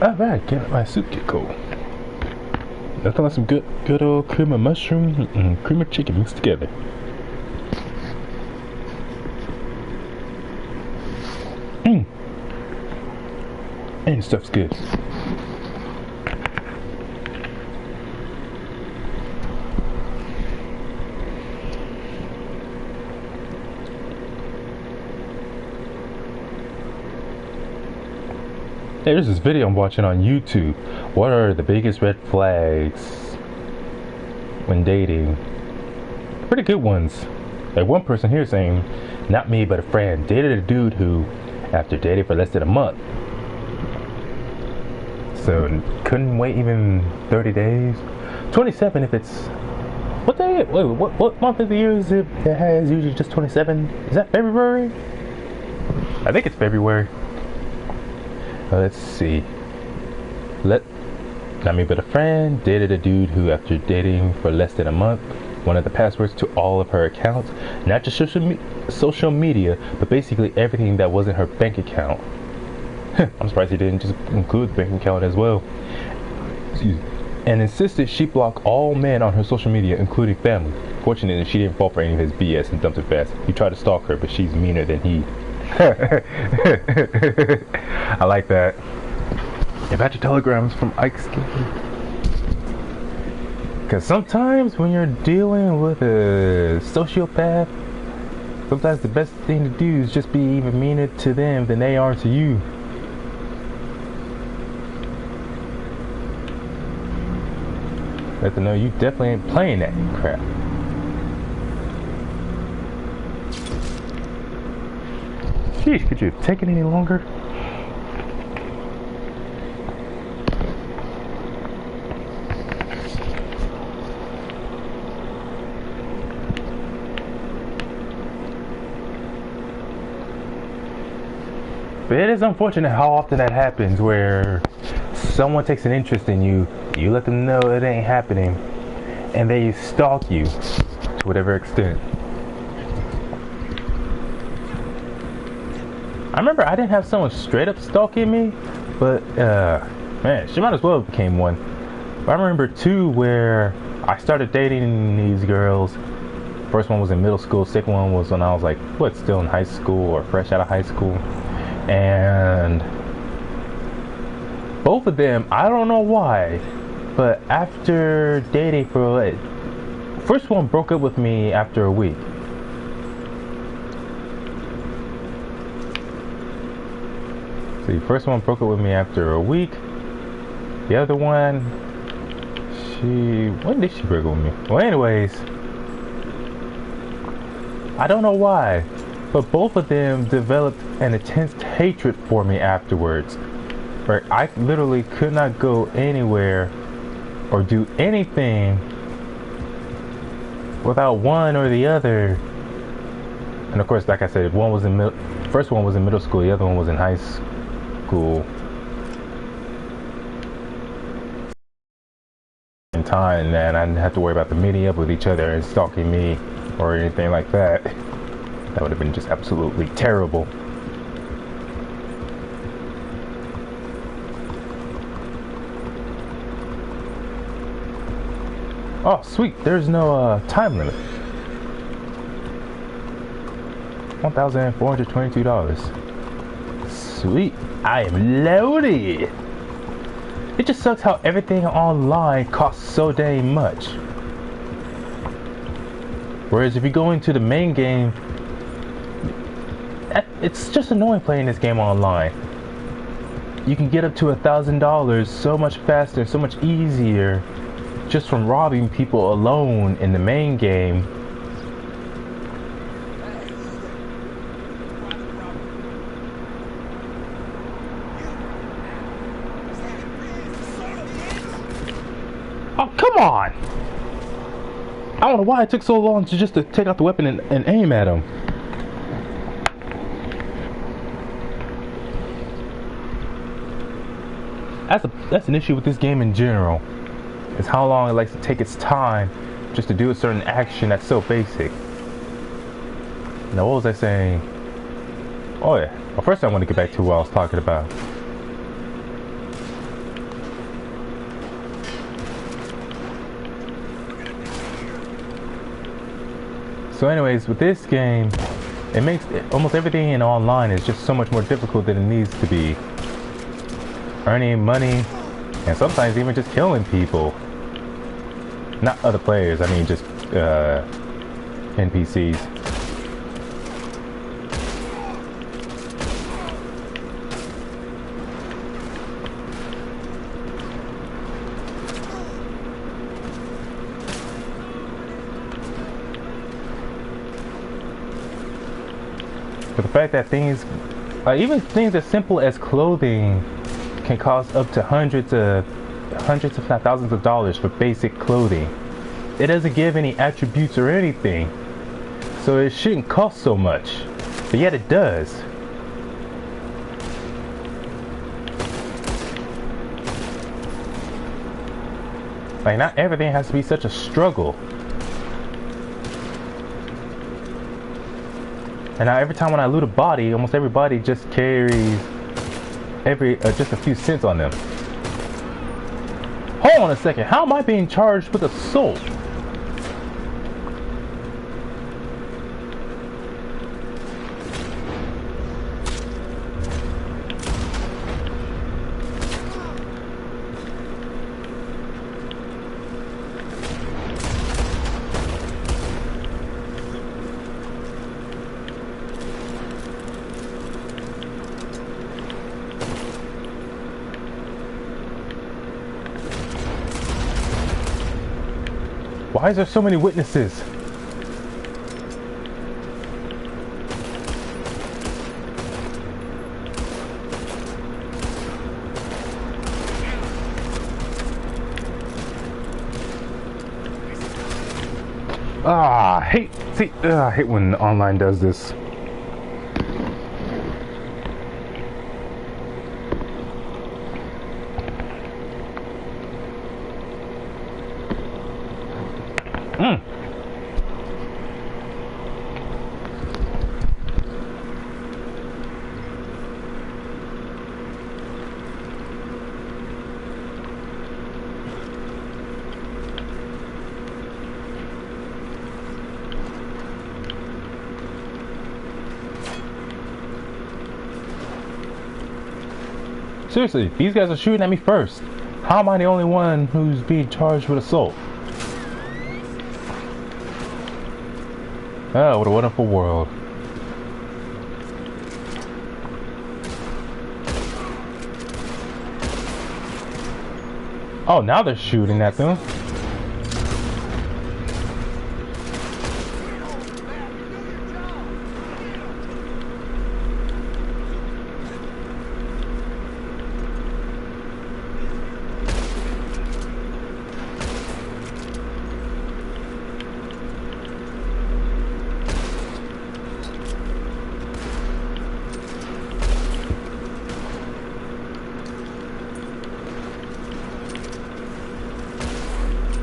Alright, get my soup get cold. Nothing like some good old cream of mushroom and cream of chicken mixed together. Mmm. And stuff's good. Hey, there's this video I'm watching on YouTube. What are the biggest red flags when dating? Pretty good ones. Like one person here saying, not me but a friend, dated a dude who, after dating for less than a month, so couldn't wait even 30 days. 27 if it's, what day? Wait, what month of the year is it that has usually just 27? Is that February? I think it's February. Let's see. Not me but a friend dated a dude who, after dating for less than a month, wanted the passwords to all of her accounts, not just social media, but basically everything that wasn't her bank account. I'm surprised he didn't just include the bank account as well. And insisted she block all men on her social media, including family. Fortunately, she didn't fall for any of his BS and dumped it fast. He tried to stalk her, but she's meaner than he. I like that. You've had your telegrams from Ike's. Because sometimes when you're dealing with a sociopath, sometimes the best thing to do is just be even meaner to them than they are to you. Let them know you definitely ain't playing that crap. Jeez, could you have taken any longer? But it is unfortunate how often that happens, where someone takes an interest in you, you let them know it ain't happening, and they stalk you to whatever extent. I remember I didn't have someone straight up stalking me, but man, she might as well have became one. But I remember two where I started dating these girls. First one was in middle school, second one was when I was like, what, still in high school or fresh out of high school. And both of them, I don't know why, but after dating for first one broke up with me after a week. See, first one broke up with me after a week. The other one, when did she break up with me? Well, anyways, I don't know why, but both of them developed an intense hatred for me afterwards. Where I literally could not go anywhere or do anything without one or the other. And of course, like I said, one was in first one was in middle school, the other one was in high school. In time, and I didn't have to worry about them meeting up with each other and stalking me or anything like that. That would have been just absolutely terrible. Oh, sweet. There's no time limit. $1,422. Sweet. I am loaded. It just sucks how everything online costs so dang much. Whereas if you go into the main game, it's just annoying playing this game online. You can get up to $1,000 so much faster, so much easier, just from robbing people alone in the main game. Oh, come on! I don't know why it took so long to just take out the weapon and aim at him. That's an issue with this game in general. Is how long it likes to take its time just to do a certain action that's so basic. Now, what was I saying? Oh yeah. Well, first I want to get back to what I was talking about. So anyways, with this game, it makes almost everything in online is just so much more difficult than it needs to be. Earning money, and sometimes even just killing people. Not other players, I mean just NPCs. But the fact that things, even things as simple as clothing, can cost up to hundreds if not thousands of dollars for basic clothing. It doesn't give any attributes or anything, so it shouldn't cost so much, but yet it does. Like, not everything has to be such a struggle. And now every time when I loot a body, almost every body just carries just a few cents on them. Hold on a second, how am I being charged with assault? Why is there so many witnesses? I hate when online does this. Seriously, these guys are shooting at me first. How am I the only one who's being charged with assault? Oh, what a wonderful world. Oh, now they're shooting at them.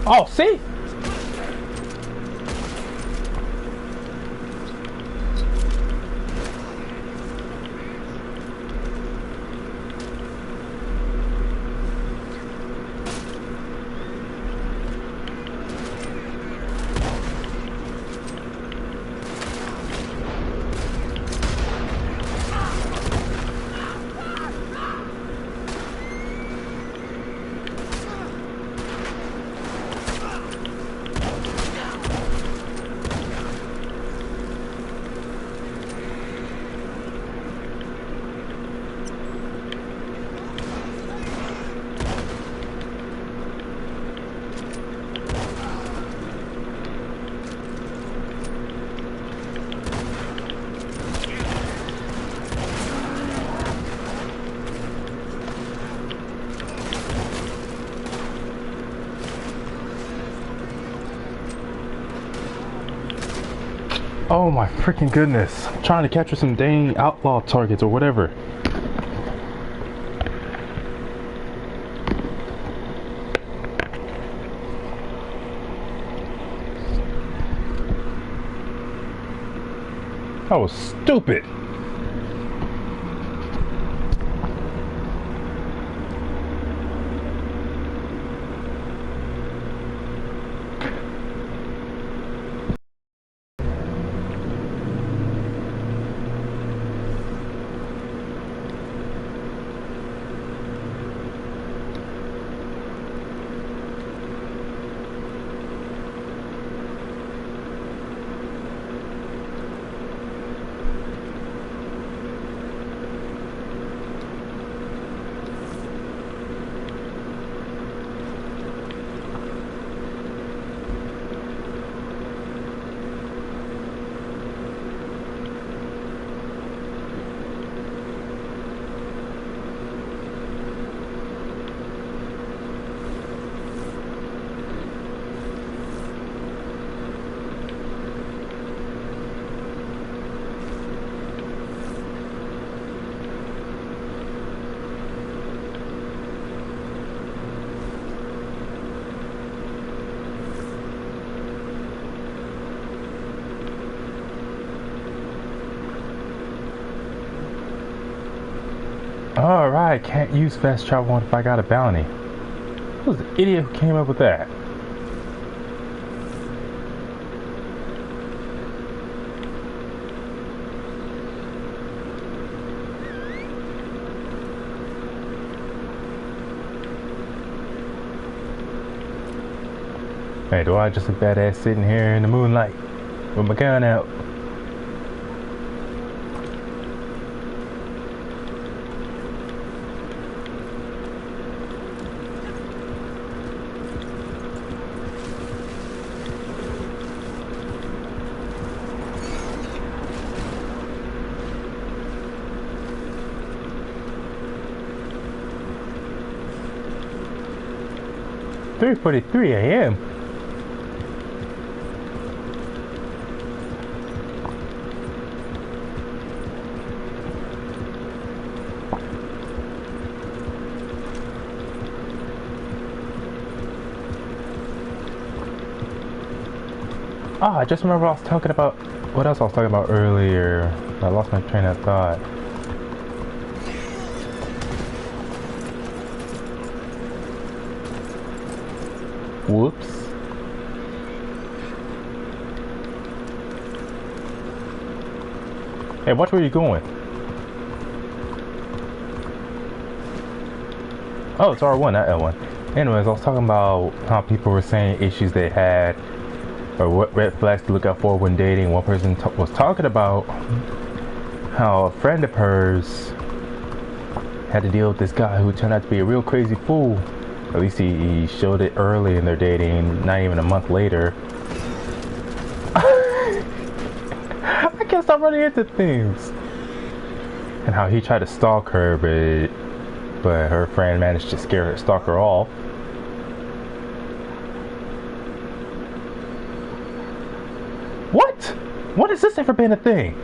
Oh, see? Oh my freaking goodness. I'm trying to capture some dang outlaw targets or whatever. That was stupid. Alright, can't use fast travel if I got a bounty. Who was the idiot who came up with that? Hey, do I just look badass sitting here in the moonlight with my gun out? "3:43 a.m. Oh, I just remember I was talking about what else I was talking about earlier. I lost my train of thought. Whoops. Hey, watch where you're going. Oh, it's R1, not L1. Anyways, I was talking about how people were saying issues they had, or what red flags to look out for when dating. One person was talking about how a friend of hers had to deal with this guy who turned out to be a real crazy fool. At least he showed it early in their dating, not even a month later. I can't stop running into things. And how he tried to stalk her, but her friend managed to stalk her off. What? When has this ever been a thing?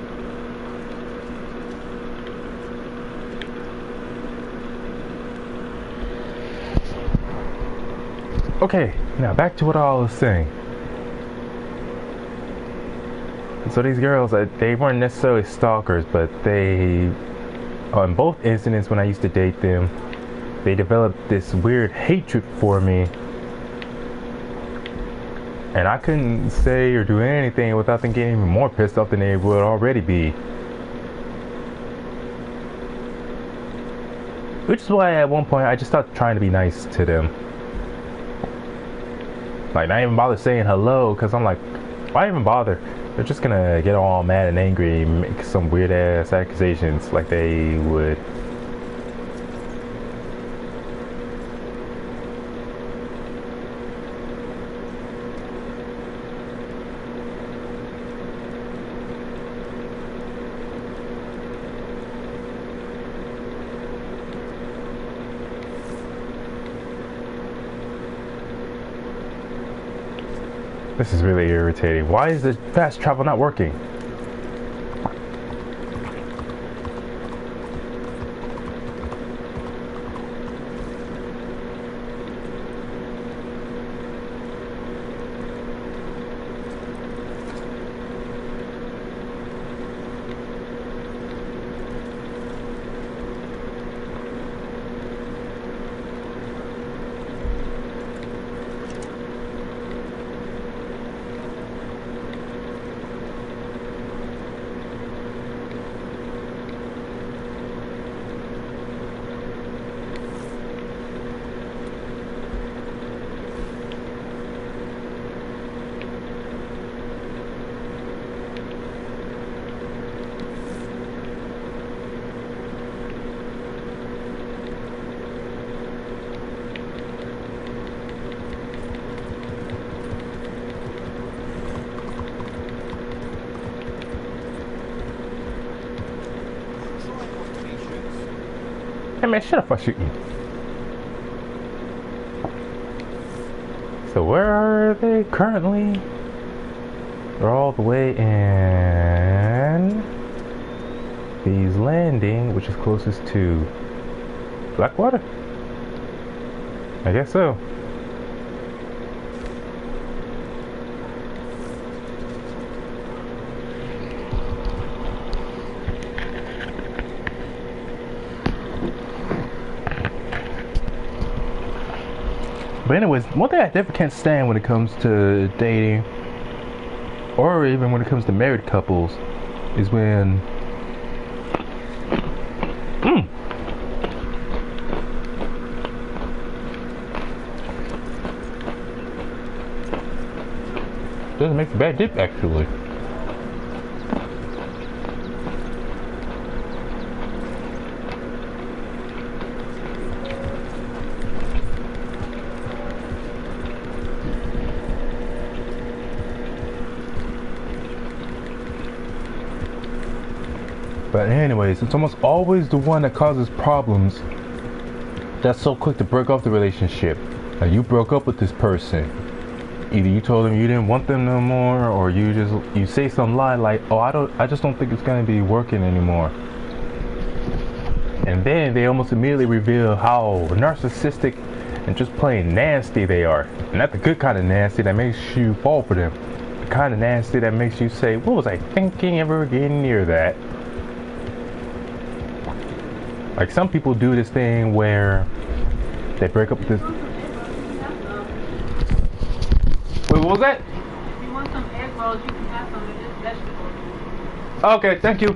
Okay, now back to what I was saying. So these girls, they weren't necessarily stalkers, but they, on both incidents when I used to date them, they developed this weird hatred for me. And I couldn't say or do anything without them getting even more pissed off than they would already be. Which is why at one point I just started trying to be nice to them. Like, not even bother saying hello, because I'm like, why even bother? They're just gonna get all mad and angry and make some weird ass accusations like they would. This is really irritating. Why is the fast travel not working? Hey man, shut up for shooting. So where are they currently? They're all the way in Bees Landing, which is closest to Blackwater? I guess so. But anyways, one thing I definitely can't stand when it comes to dating, or even when it comes to married couples, is when doesn't make a bad dip actually. But anyways, it's almost always the one that causes problems that's so quick to break off the relationship. Like, you broke up with this person. Either you told them you didn't want them no more, or you say some lie like, oh, I just don't think it's gonna be working anymore. And then they almost immediately reveal how narcissistic and just plain nasty they are. Not the good kind of nasty that makes you fall for them. The kind of nasty that makes you say, what was I thinking ever getting near that? Like, some people do this thing where they break up with this. Wait, what was that? If you want some egg rolls, you can have some of this vegetable. Okay, thank you.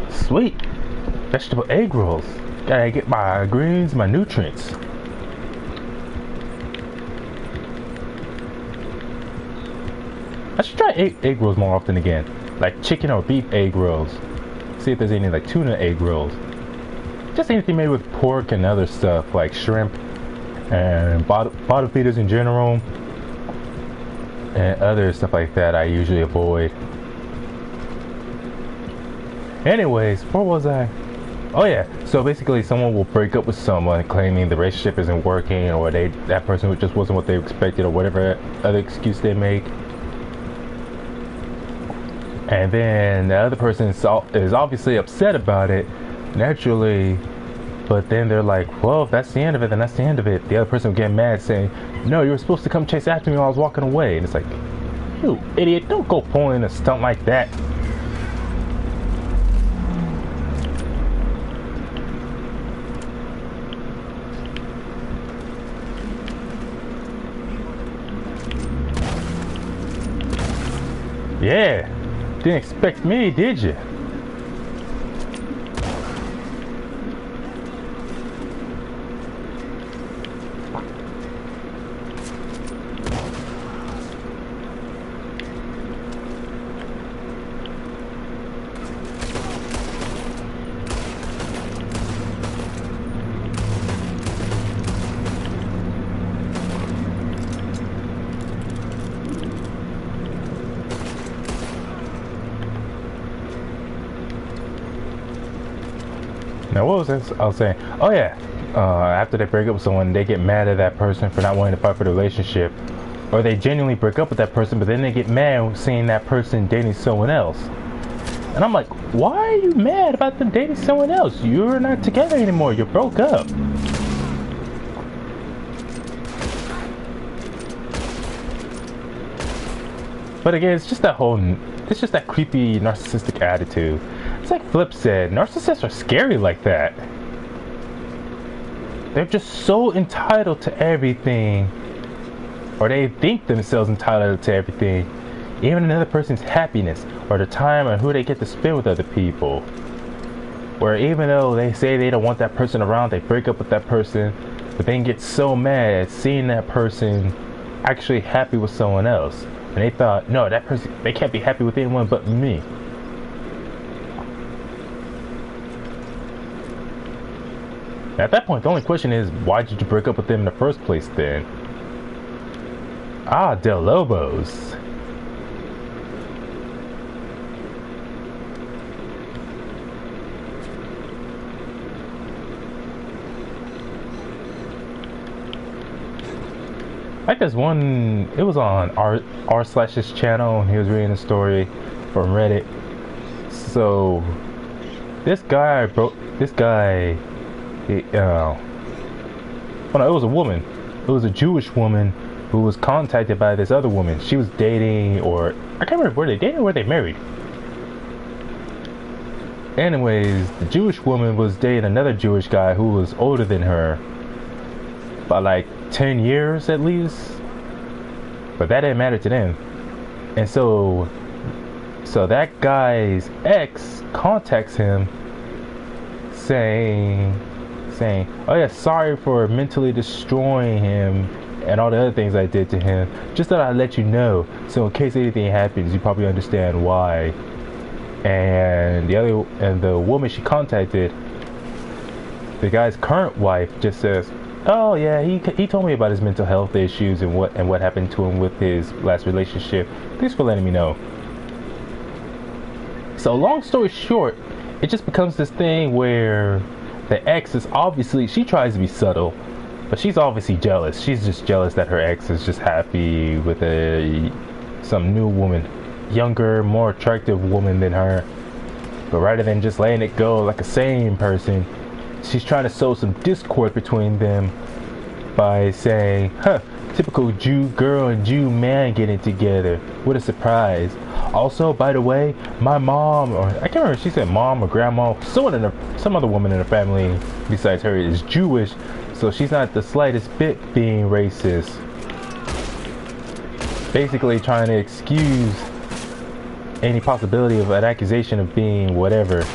Sweet. Vegetable egg rolls. Gotta get my greens, my nutrients. I should try egg rolls more often again. Like chicken or beef egg rolls. See if there's any like tuna egg rolls. Just anything made with pork and other stuff like shrimp and bottom feeders in general and other stuff like that I usually avoid. Anyways, where was I? Oh yeah, so basically someone will break up with someone claiming the relationship isn't working, or that person just wasn't what they expected, or whatever other excuse they make. And then the other person is obviously upset about it, naturally, but then they're like, well, if that's the end of it, then that's the end of it. The other person will get mad saying, no, you were supposed to come chase after me while I was walking away. And it's like, you idiot, don't go pulling a stunt like that. Yeah. Didn't expect me, did you? Now, what was this? I was saying, oh yeah, after they break up with someone, they get mad at that person for not wanting to fight for the relationship, or they genuinely break up with that person, but then they get mad seeing that person dating someone else. And I'm like, why are you mad about them dating someone else? You're not together anymore. You broke up. But again, it's just that creepy narcissistic attitude. It's like Flip said, narcissists are scary like that. They're just so entitled to everything, or they think themselves entitled to everything, even another person's happiness, or the time or who they get to spend with other people. Where even though they say they don't want that person around, they break up with that person, but then get so mad seeing that person actually happy with someone else. And they thought, no, that person, they can't be happy with anyone but me. At that point, the only question is, why did you break up with them in the first place then? Ah, Del Lobos. Like this one, it was on r/his channel, and he was reading a story from Reddit. So this guy, well, no, it was a woman. It was a Jewish woman who was contacted by this other woman. She was dating, or I can't remember, were they dating or were they married? Anyways, the Jewish woman was dating another Jewish guy who was older than her, by like 10 years at least. But that didn't matter to them. And so that guy's ex contacts him saying, oh yeah, sorry for mentally destroying him and all the other things I did to him. Just thought I'd let you know, so in case anything happens, you probably understand why. And the woman she contacted, the guy's current wife, just says, oh yeah, he told me about his mental health issues and what happened to him with his last relationship. Thanks for letting me know. So long story short, it just becomes this thing where the ex is obviously, she tries to be subtle, but she's obviously jealous. She's just jealous that her ex is just happy with some new woman, younger, more attractive woman than her. But rather than just letting it go like a sane person, she's trying to sow some discord between them by saying, typical Jew girl and Jew man getting together. What a surprise. Also, by the way, my mom, or I can't remember if she said mom or grandma, some other woman in her family besides her is Jewish, so she's not the slightest bit being racist. Basically trying to excuse any possibility of an accusation of being whatever.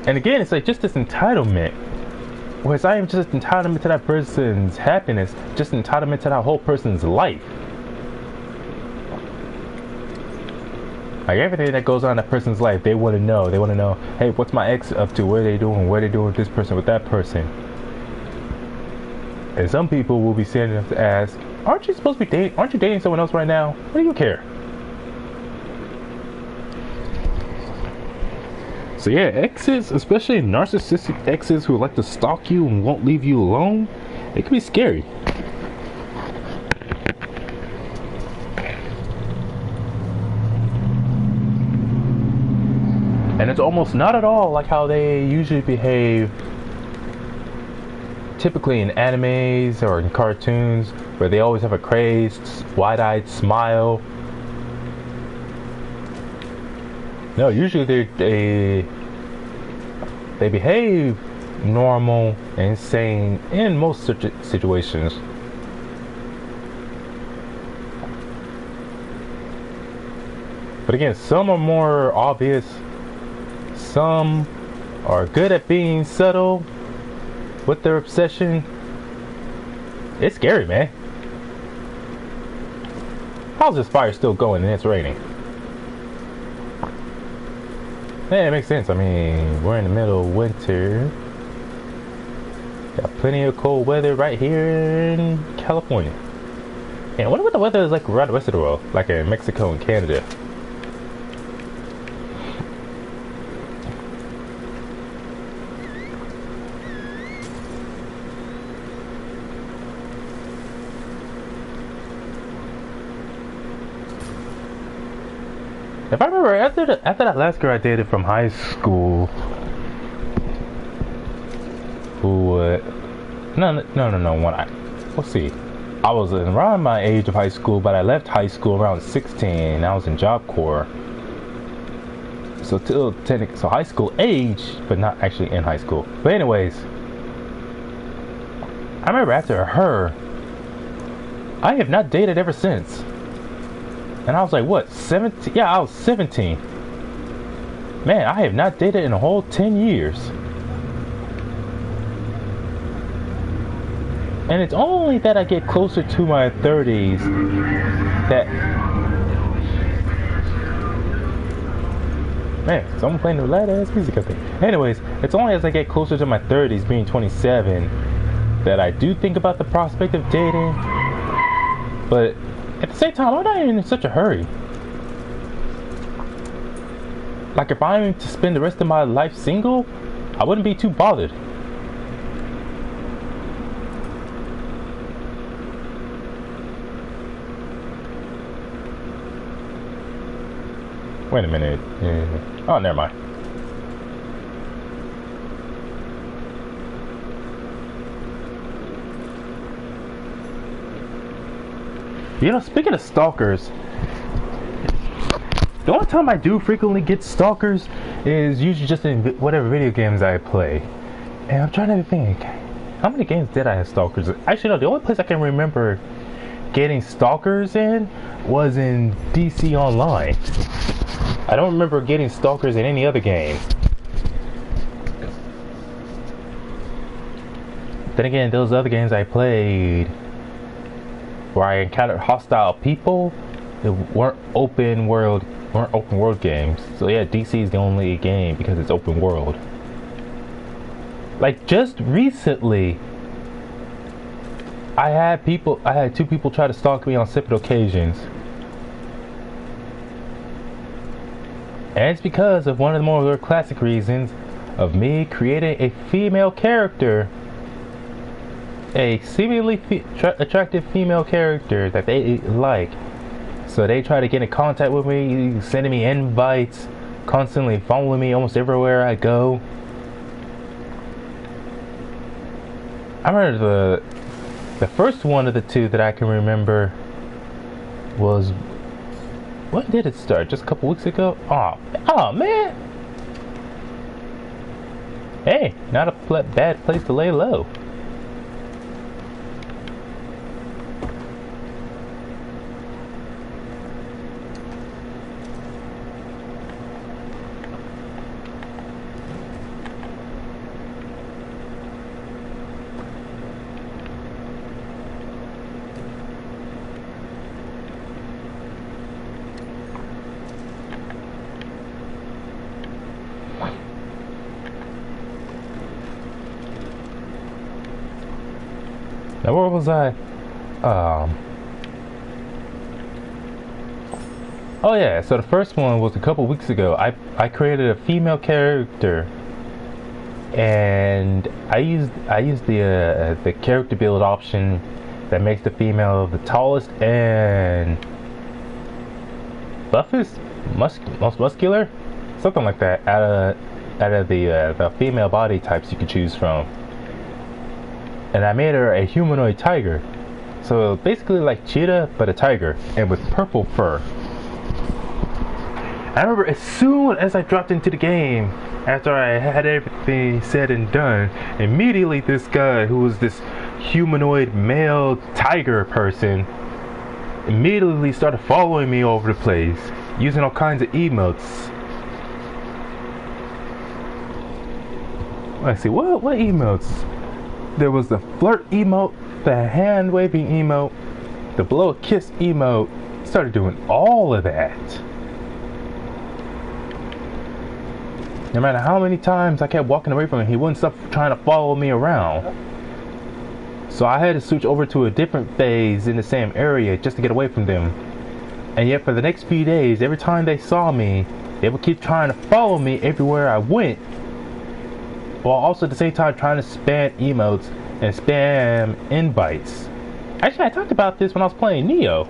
And again, it's like just this entitlement. Whereas I am just entitlement to that person's happiness, just entitlement to that whole person's life. Like everything that goes on in that person's life, they want to know. They want to know, hey, what's my ex up to? What are they doing? What are they doing with this person, with that person? And some people will be standing up to ask, aren't you supposed to be dating? Aren't you dating someone else right now? What do you care? So yeah, exes, especially narcissistic exes who like to stalk you and won't leave you alone, it can be scary. And it's almost not at all like how they usually behave typically in animes or in cartoons, where they always have a crazed, wide-eyed smile. No, usually they behave normal and sane in most situations. But again, some are more obvious. Some are good at being subtle with their obsession. It's scary, man. How's this fire still going and it's raining? Yeah, it makes sense. I mean, we're in the middle of winter. Got plenty of cold weather right here in California. And I wonder what the weather is like around the rest of the world, like in Mexico and Canada. If I remember, after that last girl I dated from high school, who let's see, I was around my age of high school, but I left high school around 16. I was in Job Corps, so so high school age, but not actually in high school. But anyways, I remember after her, I have not dated ever since. And I was like, what, 17? Yeah, I was 17. Man, I have not dated in a whole 10 years. And it's only that I get closer to my 30s that... Man, someone playing the loud ass music up there. Anyways, it's only as I get closer to my 30s, being 27, that I do think about the prospect of dating. But at the same time, I'm not even in such a hurry. Like, if I'm to spend the rest of my life single, I wouldn't be too bothered. Wait a minute. Oh, never mind. You know, speaking of stalkers, the only time I do frequently get stalkers is usually just in whatever video games I play. And I'm trying to think, how many games did I have stalkers? Actually, no, the only place I can remember getting stalkers in was in DC Online. I don't remember getting stalkers in any other game. Then again, those other games I played where I encountered hostile people, they weren't open world games. So yeah, DC is the only game because it's open world. Like just recently, I had two people try to stalk me on separate occasions. And it's because of one of the more classic reasons of me creating a female character. A seemingly attractive female character that they like. So they try to get in contact with me, sending me invites, constantly following me almost everywhere I go. I remember the first one of the two that I can remember was, when did it start? Just a couple weeks ago? Oh man! Hey, not a bad place to lay low. Now where was I? Oh yeah, so the first one was a couple weeks ago. I created a female character, and I used the character build option that makes the female the tallest and buffest, most muscular, something like that, out of the female body types you could choose from. And I made her a humanoid tiger. So basically like cheetah, but a tiger, and with purple fur. I remember as soon as I dropped into the game, after I had everything said and done, immediately this guy who was this humanoid male tiger person immediately started following me all over the place, using all kinds of emotes. Let's see, what emotes? There was the flirt emote, the hand waving emote, the blow a kiss emote. Started doing all of that. No matter how many times I kept walking away from him, he wouldn't stop trying to follow me around. So I had to switch over to a different phase in the same area just to get away from them. And yet for the next few days, every time they saw me, they would keep trying to follow me everywhere I went, while also at the same time trying to spam emotes and spam invites. Actually, I talked about this when I was playing Neo.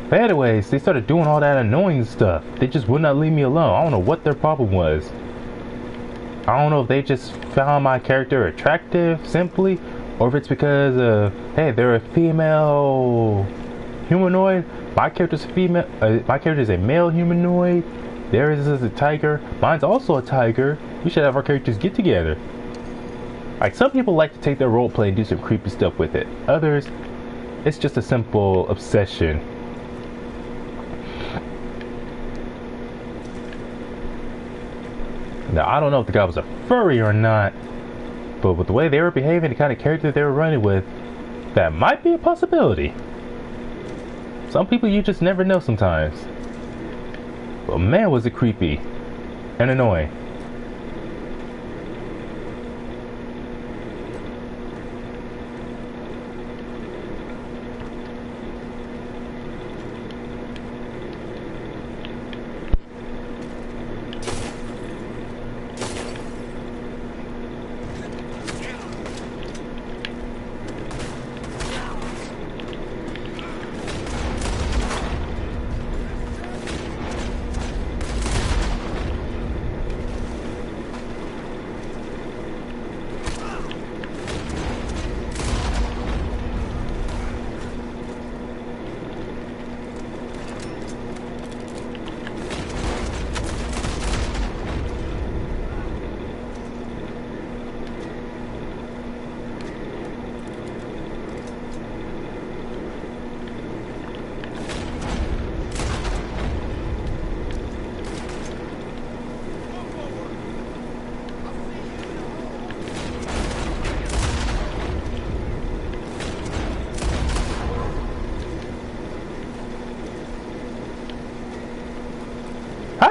But anyways, they started doing all that annoying stuff. They just would not leave me alone. I don't know what their problem was. I don't know if they just found my character attractive simply, or if it's because hey, they're a female humanoid. My character's a female. My character is a male humanoid. Theirs is a tiger. Mine's also a tiger. We should have our characters get together. Like, some people like to take their roleplay and do some creepy stuff with it. Others, it's just a simple obsession. Now, I don't know if the guy was a furry or not, but with the way they were behaving, the kind of character they were running with, that might be a possibility. Some people you just never know sometimes. But man, was it creepy and annoying.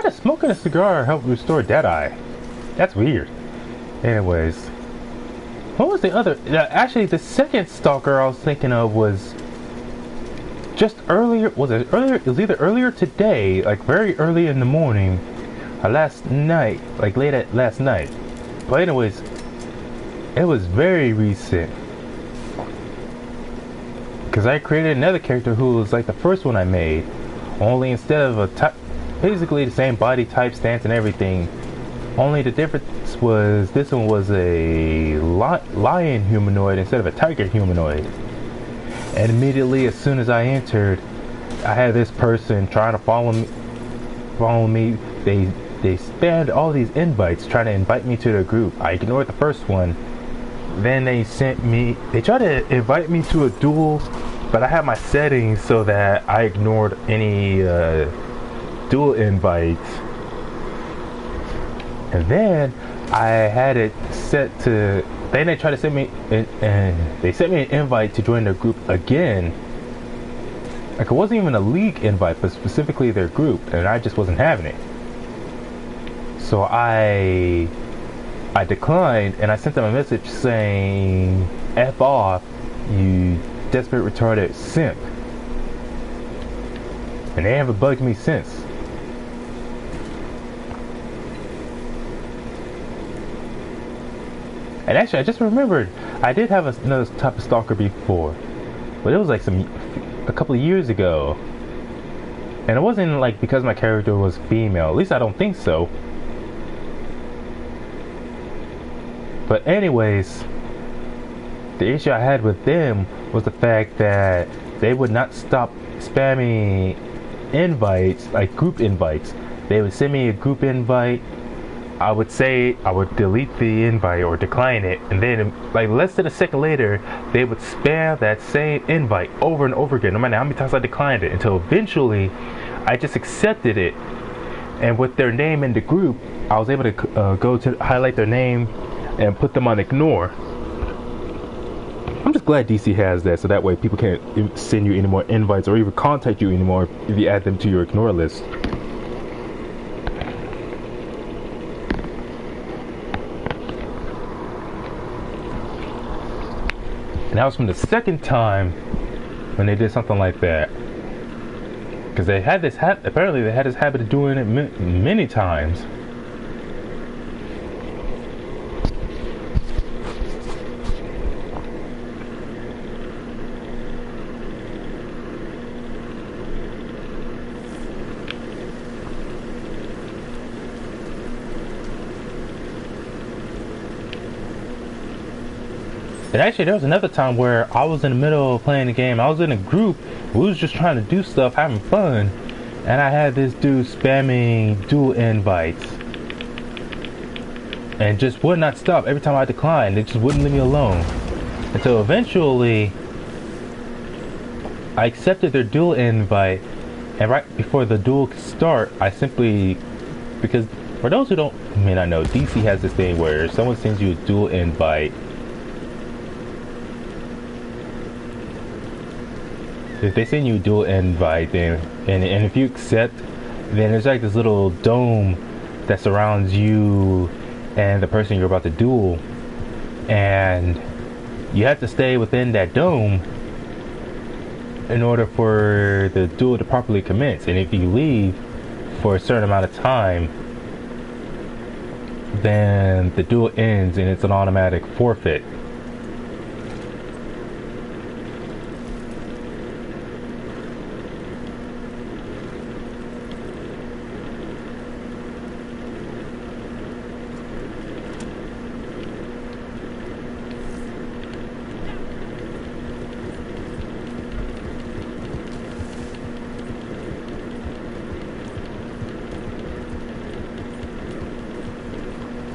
does smoking a cigar help restore Deadeye? That's weird. Anyways, what was the other? Actually, the second stalker I was thinking of was just earlier. Was it earlier? It was either earlier today, like very early in the morning, or last night, like late at last night. But anyways, it was very recent. Because I created another character who was like the first one I made. Only instead of a basically the same body type, stance, and everything. Only the difference was this one was a lion humanoid instead of a tiger humanoid. And immediately, as soon as I entered, I had this person trying to follow me. They spammed all these invites, trying to invite me to their group. I ignored the first one. Then they tried to invite me to a duel, but I had my settings so that I ignored any duel invites. And then I had it set to, then they tried to send me, and they sent me an invite to join their group again. Like, it wasn't even a league invite, but specifically their group, and I just wasn't having it. So I declined, and I sent them a message saying, F off, you desperate retarded simp. And they haven't bugged me since. And actually, I just remembered, I did have another type of stalker before. But it was like a couple of years ago. And it wasn't like because my character was female. At least I don't think so. But anyways, the issue I had with them was the fact that they would not stop spamming invites, like group invites. They would send me a group invite. I would say I would delete the invite or decline it, and then like less than a second later they would spam that same invite over and over again, no matter how many times I declined it, until eventually I just accepted it. And with their name in the group, I was able to go to highlight their name and put them on ignore. I'm just glad DC has that, so that way people can't send you any more invites or even contact you anymore if you add them to your ignore list. And that was from the second time when they did something like that. Because they had this apparently they had this habit of doing it many times. And actually, there was another time where I was in the middle of playing the game. I was in a group. We was just trying to do stuff, having fun. And I had this dude spamming dual invites. And just would not stop. Every time I declined, it just wouldn't leave me alone. Until eventually, I accepted their dual invite. And right before the duel could start, I simply... Because for those who may not know, DC has this thing where someone sends you a dual invite. If they send you a dual invite, then and if you accept, then there's like this little dome that surrounds you and the person you're about to duel, and you have to stay within that dome in order for the duel to properly commence. And if you leave for a certain amount of time, then the duel ends and it's an automatic forfeit.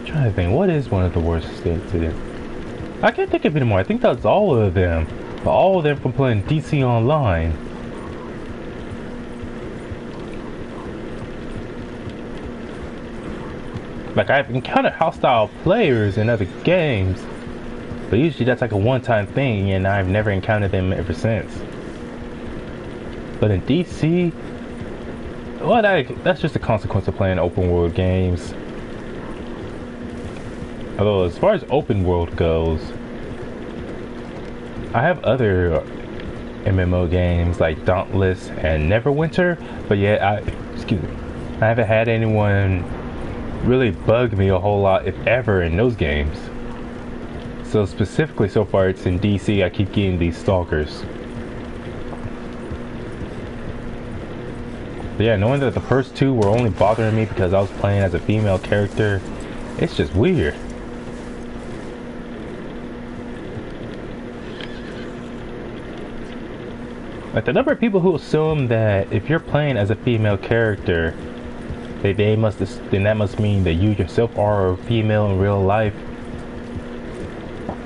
Trying to think, what is one of the worst states to do? I can't think of it anymore. I think that's all of them. But all of them from playing DC Online. Like, I've encountered hostile players in other games, but usually that's like a one-time thing, and I've never encountered them ever since. But in DC, Well, that's just a consequence of playing open world games. Although, as far as open world goes, I have other MMO games like Dauntless and Neverwinter, but yet excuse me, I haven't had anyone really bug me a whole lot, if ever, in those games. So specifically, so far it's in DC. I keep getting these stalkers. But yeah, knowing that the first two were only bothering me because I was playing as a female character, it's just weird. Like the number of people who assume that if you're playing as a female character, then that must mean that you yourself are a female in real life.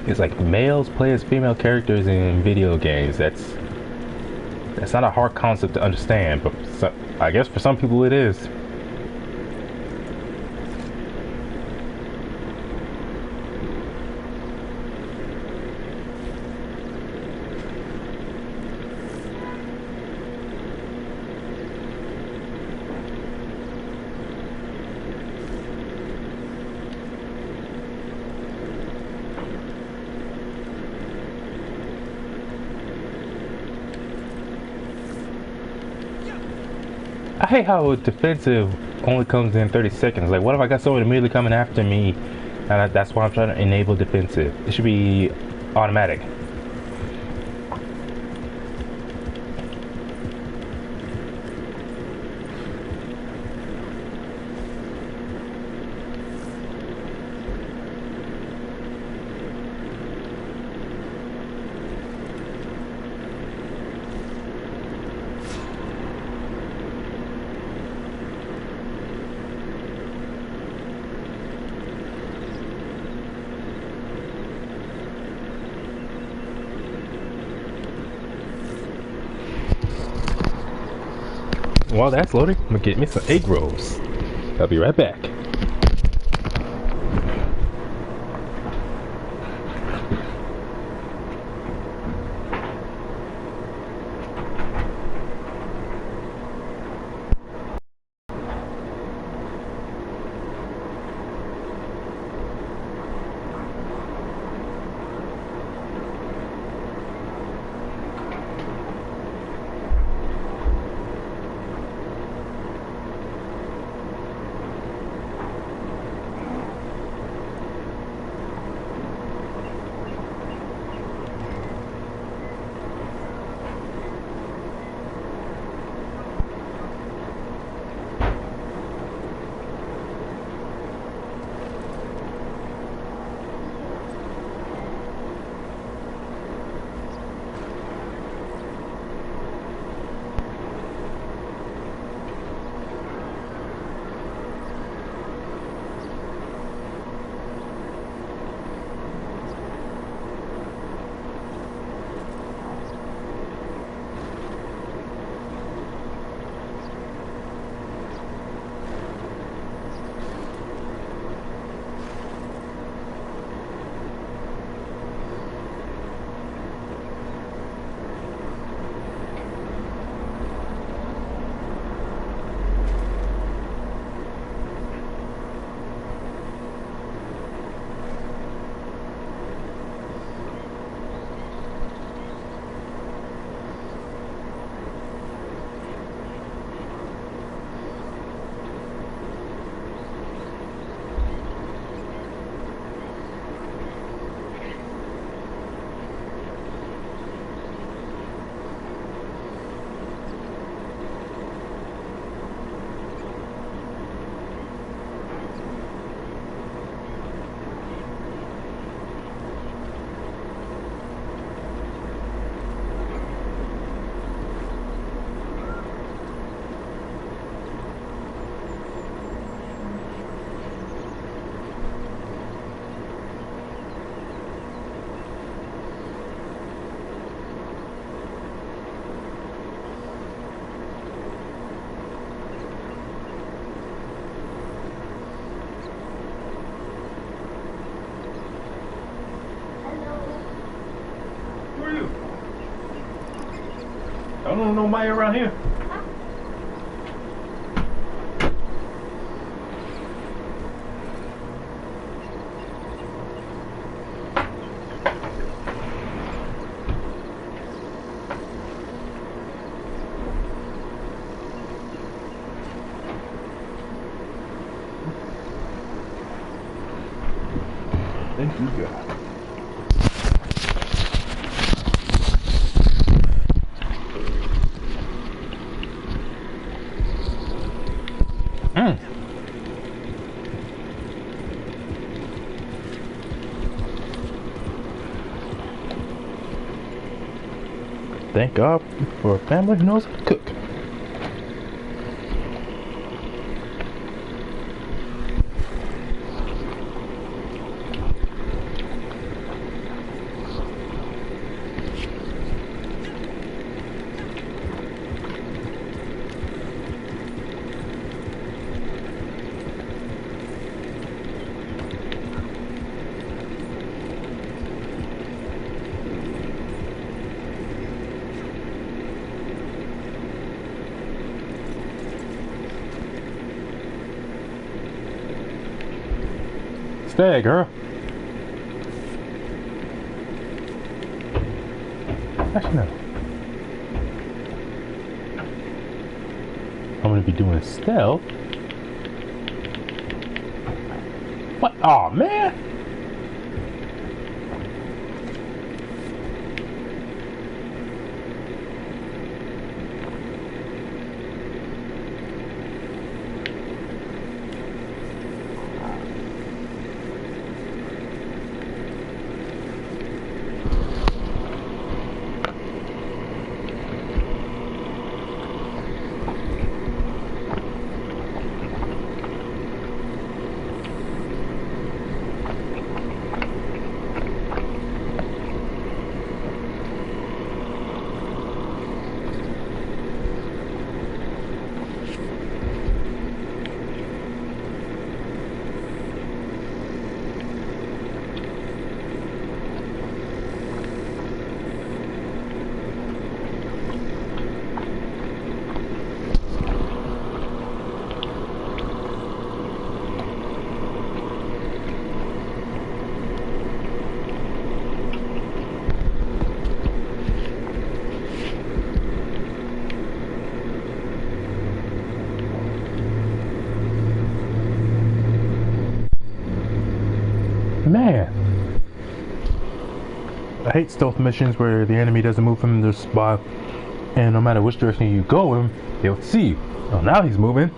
It's like males play as female characters in video games. That's not a hard concept to understand, but I guess for some people it is. I hate how defensive only comes in 30 seconds. Like, what if I got someone immediately coming after me? And that's why I'm trying to enable defensive. It should be automatic. While that's loading, I'm gonna get me some egg rolls. I'll be right back. I don't know nobody around here. think you got? Thank God for a family who knows how to cook. Stay, girl. Actually, no. I'm gonna be doing stealth. What? Oh man! Man, I hate stealth missions where the enemy doesn't move from their spot, and no matter which direction you go in, they'll see you. Oh, now he's moving.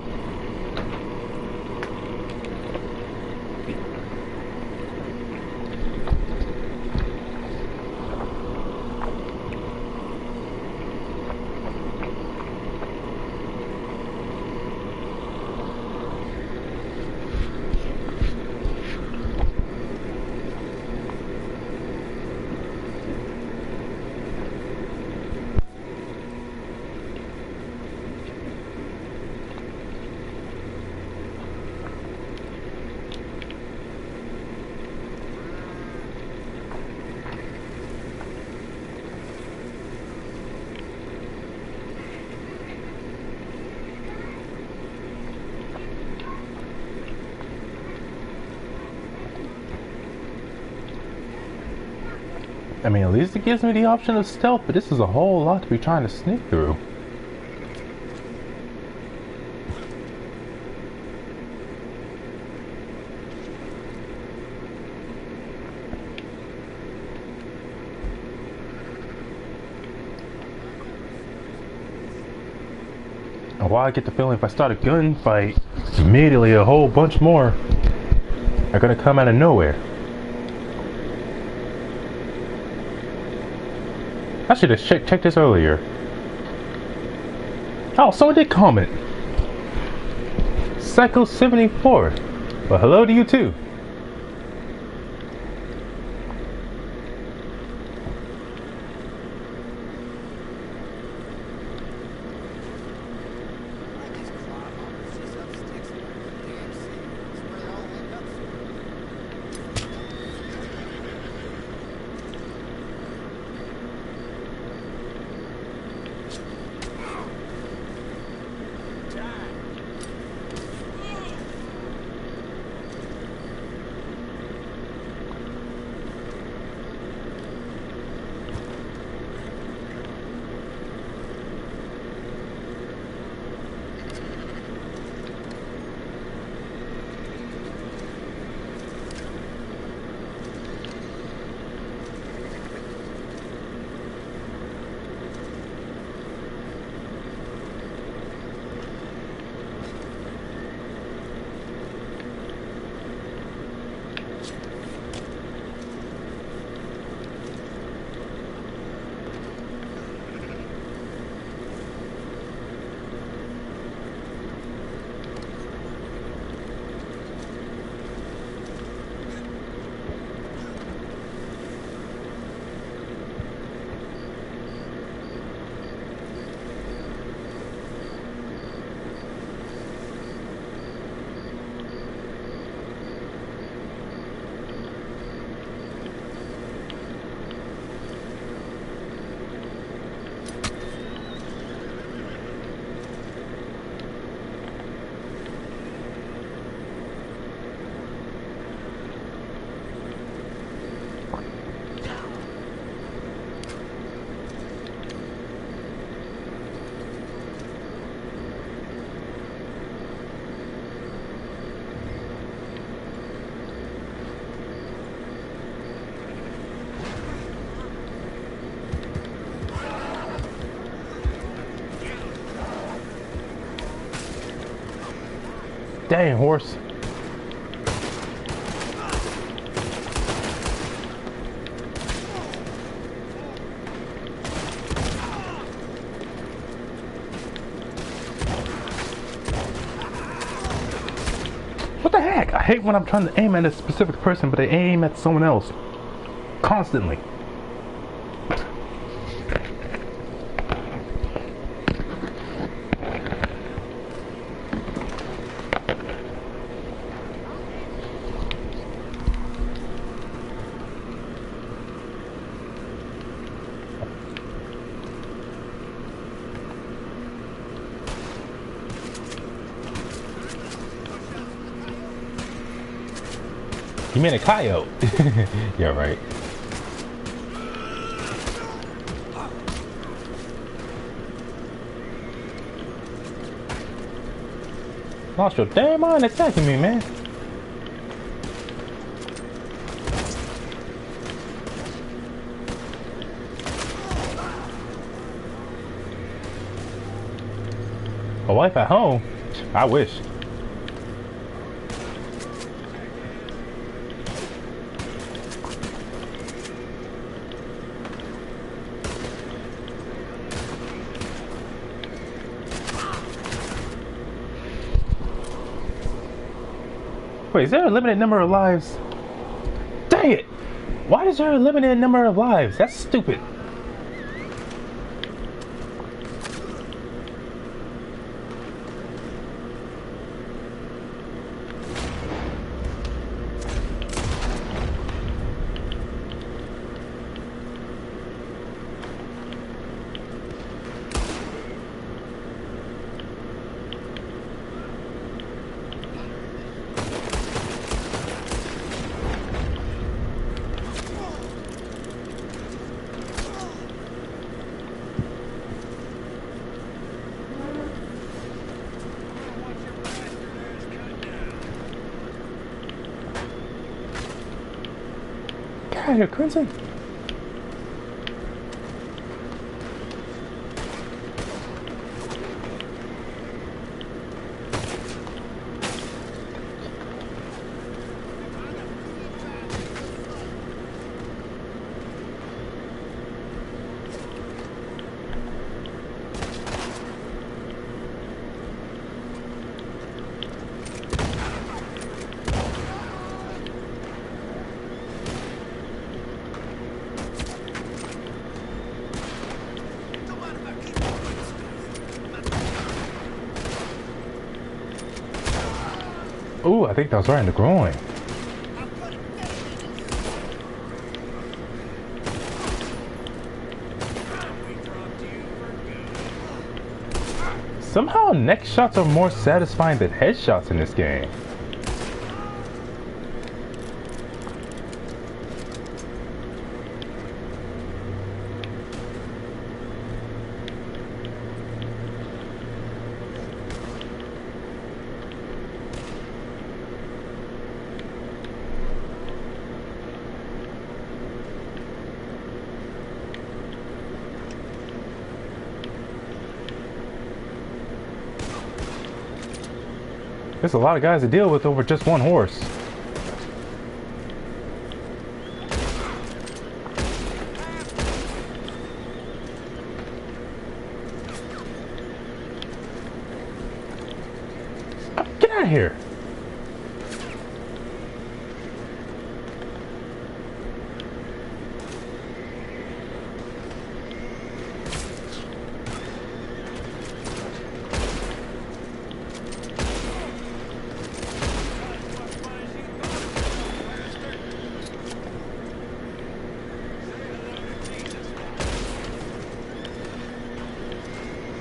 I mean, at least it gives me the option of stealth, but this is a whole lot to be trying to sneak through. And while I get the feeling if I start a gunfight, immediately a whole bunch more are gonna come out of nowhere. I should have checked this earlier. Oh, someone did comment. Psycho74. Well, hello to you too. Dang, horse. What the heck? I hate when I'm trying to aim at a specific person, but I aim at someone else. Constantly. You mean a coyote? Yeah, right. Lost your damn mind attacking me, man. A wife at home? I wish. Wait, is there a limited number of lives? Dang it! Why is there a limited number of lives? That's stupid. God, you're crazy. Ooh, I think that was right in the groin. Somehow neck shots are more satisfying than headshots in this game. There's a lot of guys to deal with over just one horse. Get out of here.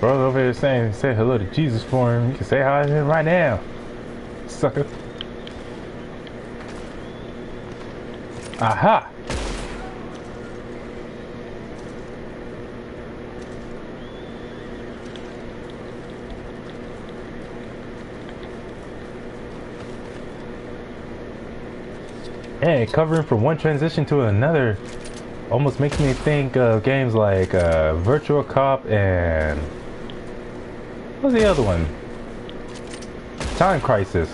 Brother over here saying, say hello to Jesus for him. You can say hi to him right now, sucker. Aha! Hey, covering from one transition to another almost makes me think of games like Virtual Cop and what's the other one? Time Crisis.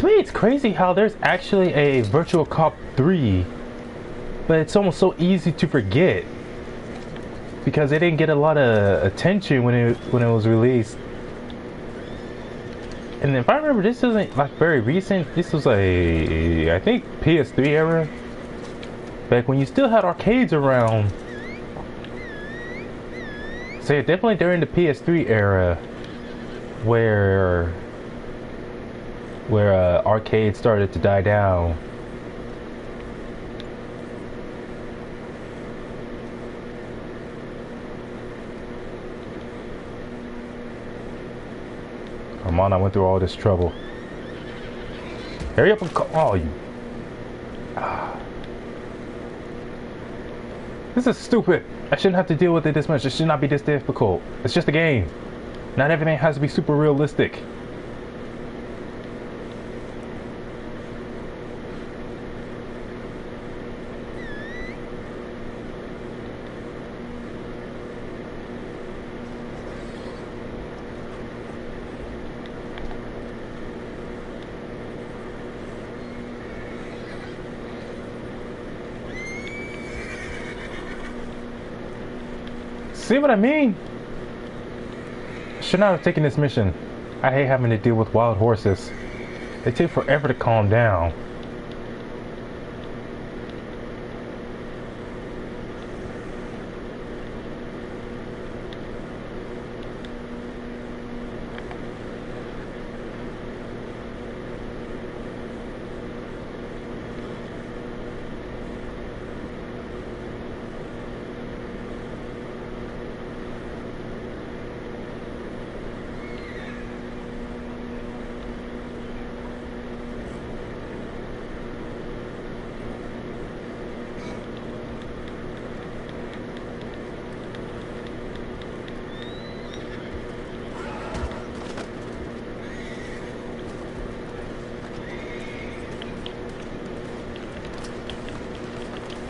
To me, it's crazy how there's actually a Virtual Cop 3, but it's almost so easy to forget because it didn't get a lot of attention when it was released. And if I remember, this isn't like very recent. This was I think PS3 era, back when you still had arcades around. So yeah, definitely during the PS3 era, where arcades started to die down. Come on, I went through all this trouble. Hurry up and call. Oh, you. This is stupid. I shouldn't have to deal with it this much. It should not be this difficult. It's just a game. Not everything has to be super realistic. See what I mean? Should not have taken this mission. I hate having to deal with wild horses. They take forever to calm down.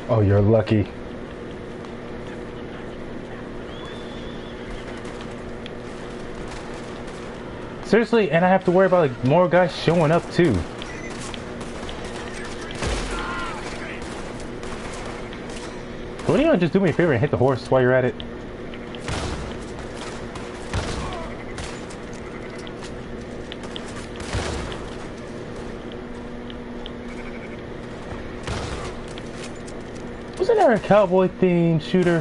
Oh, you're lucky. Seriously, and I have to worry about like, more guys showing up too. So why don't you just do me a favor and hit the horse while you're at it? Wasn't there a cowboy themed shooter?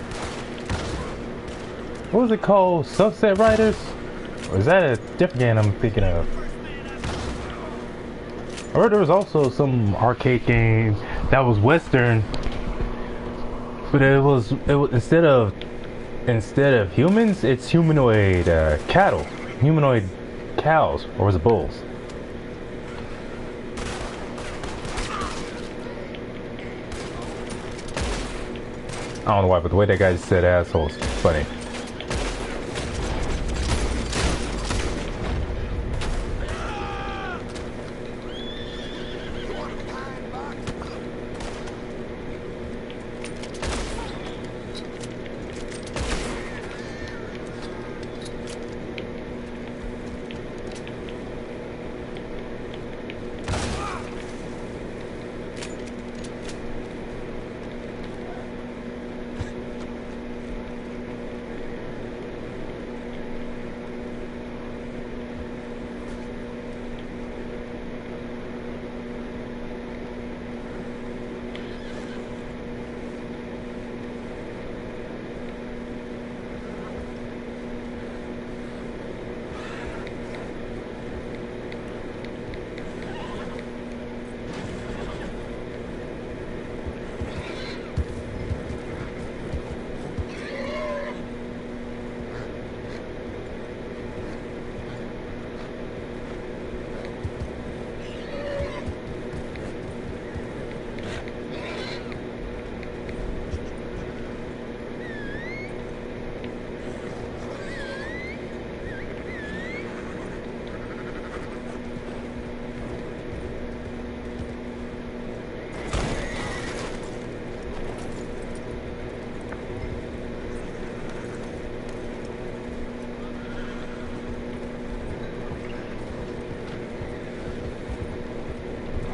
What was it called? Sunset Riders? Or is that a different game I'm thinking of? I heard there was also some arcade game that was Western, but it was instead of humans, it's humanoid cattle, humanoid cows, or was it bulls? I don't know why, but the way that guy said asshole is funny.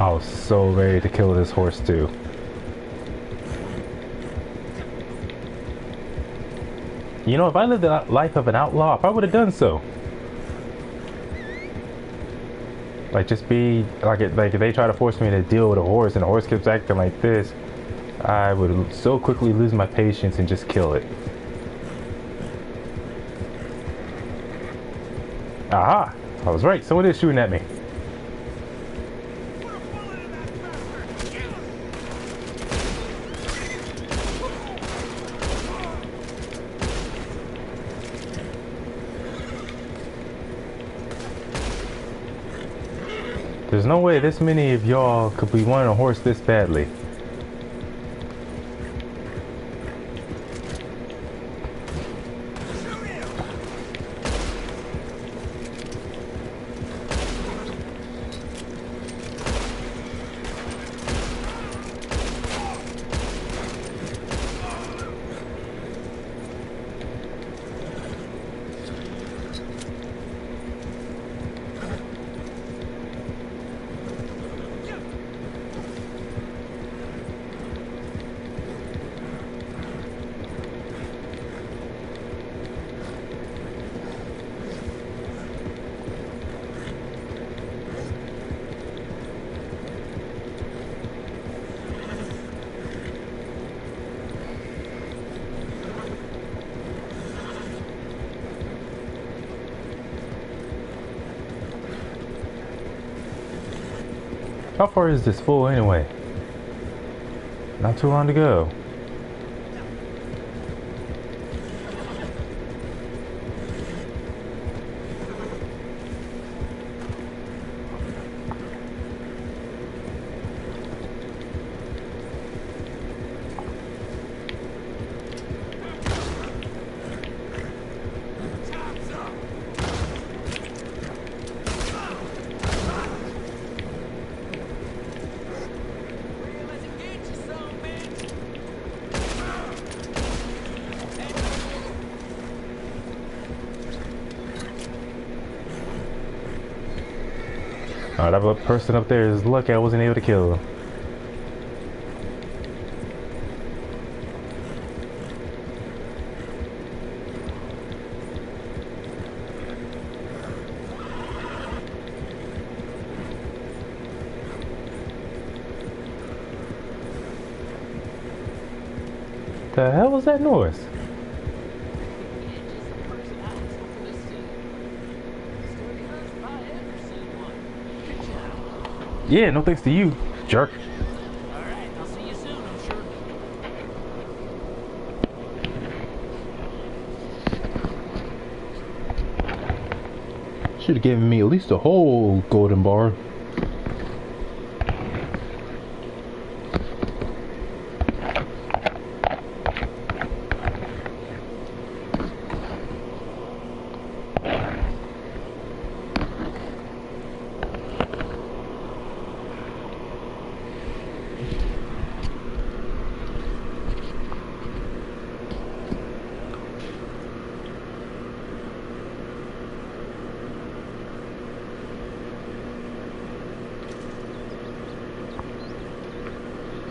I was so ready to kill this horse too. You know, if I lived the life of an outlaw, I probably would have done so. Like, just be like, like if they try to force me to deal with a horse and the horse keeps acting like this, I would so quickly lose my patience and just kill it. Aha! I was right. Someone is shooting at me. There's no way this many of y'all could be wanting a horse this badly. How far is this fool anyway? Not too long to go. Alright, that person up there is lucky I wasn't able to kill him. The hell was that noise? Yeah, no thanks to you, jerk. Alright, I'll see you soon, I'm sure. Should have given me at least a whole golden bar.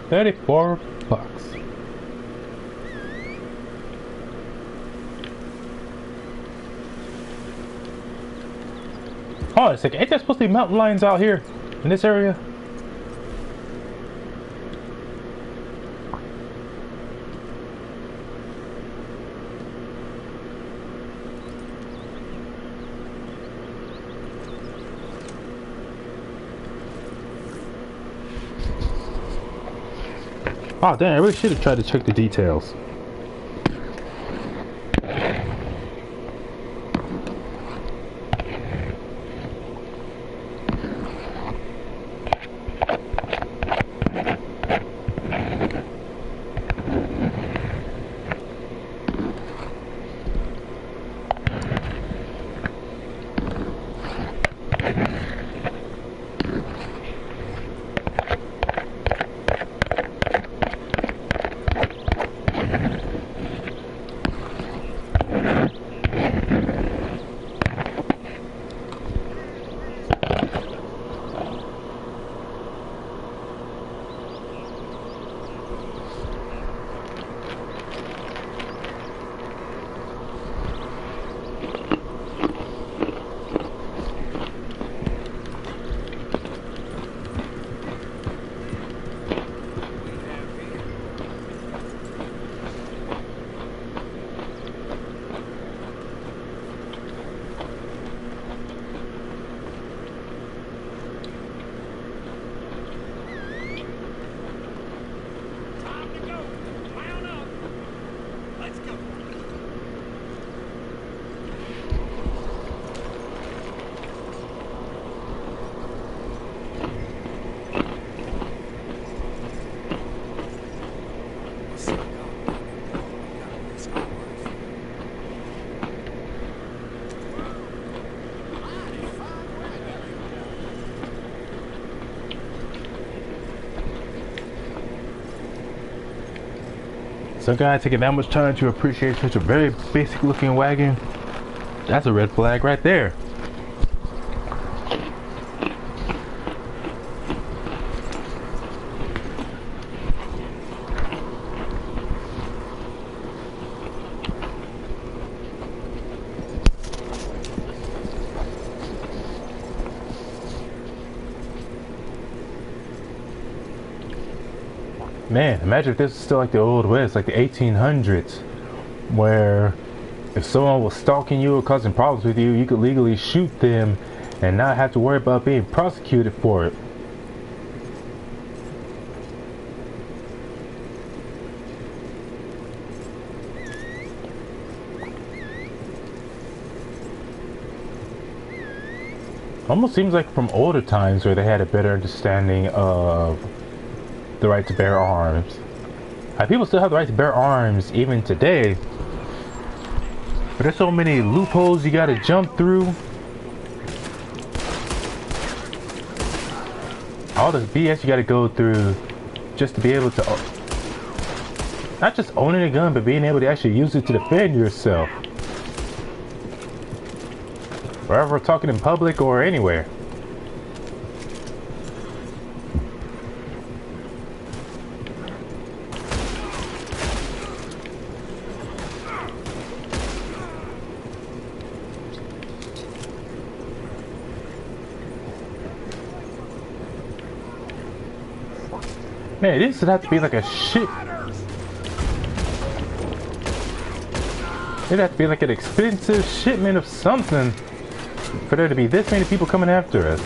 $34. Hold on a second, ain't there supposed to be mountain lions out here in this area? Oh damn, I really should have tried to check the details. Some guy taking that much time to appreciate such a very basic looking wagon. That's a red flag right there. Man, imagine if this is still like the old west, like the 1800s, where if someone was stalking you or causing problems with you, you could legally shoot them and not have to worry about being prosecuted for it. Almost seems like from older times where they had a better understanding of the right to bear arms. People still have the right to bear arms even today, but there's so many loopholes you gotta jump through. All this BS you gotta go through just to be able to not just owning a gun, but being able to actually use it to defend yourself. Wherever we're talking in public or anywhere. Man, this would have to be like a shit. It'd have to be like an expensive shipment of something for there to be this many people coming after us.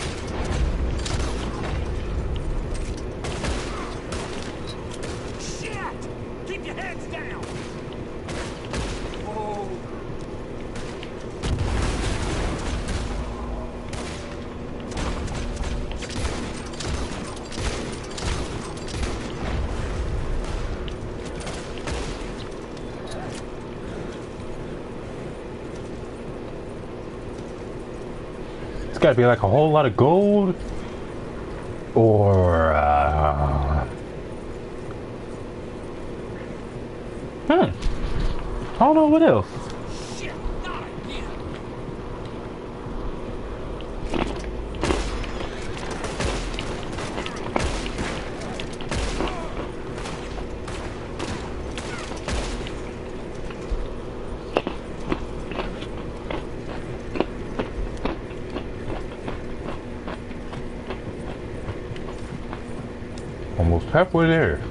Shit! Keep your heads down! Whoa. It's gotta be like a whole lot of gold, or I don't know what else. Shit! Not again! Almost halfway there.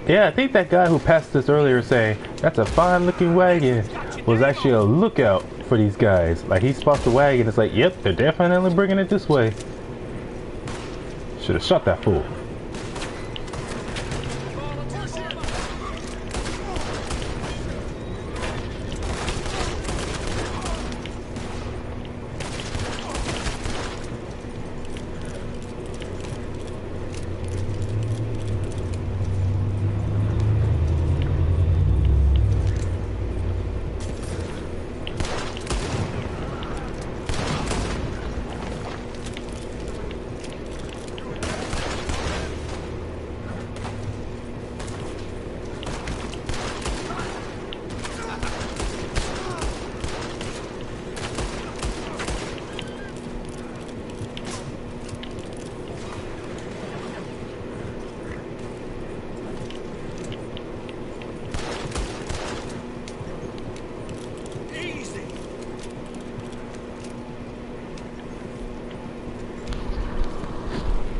Yeah, I think that guy who passed us earlier saying, that's a fine looking wagon, was actually a lookout for these guys. Like, he spots the wagon, it's like, yep, they're definitely bringing it this way. Should have shot that fool.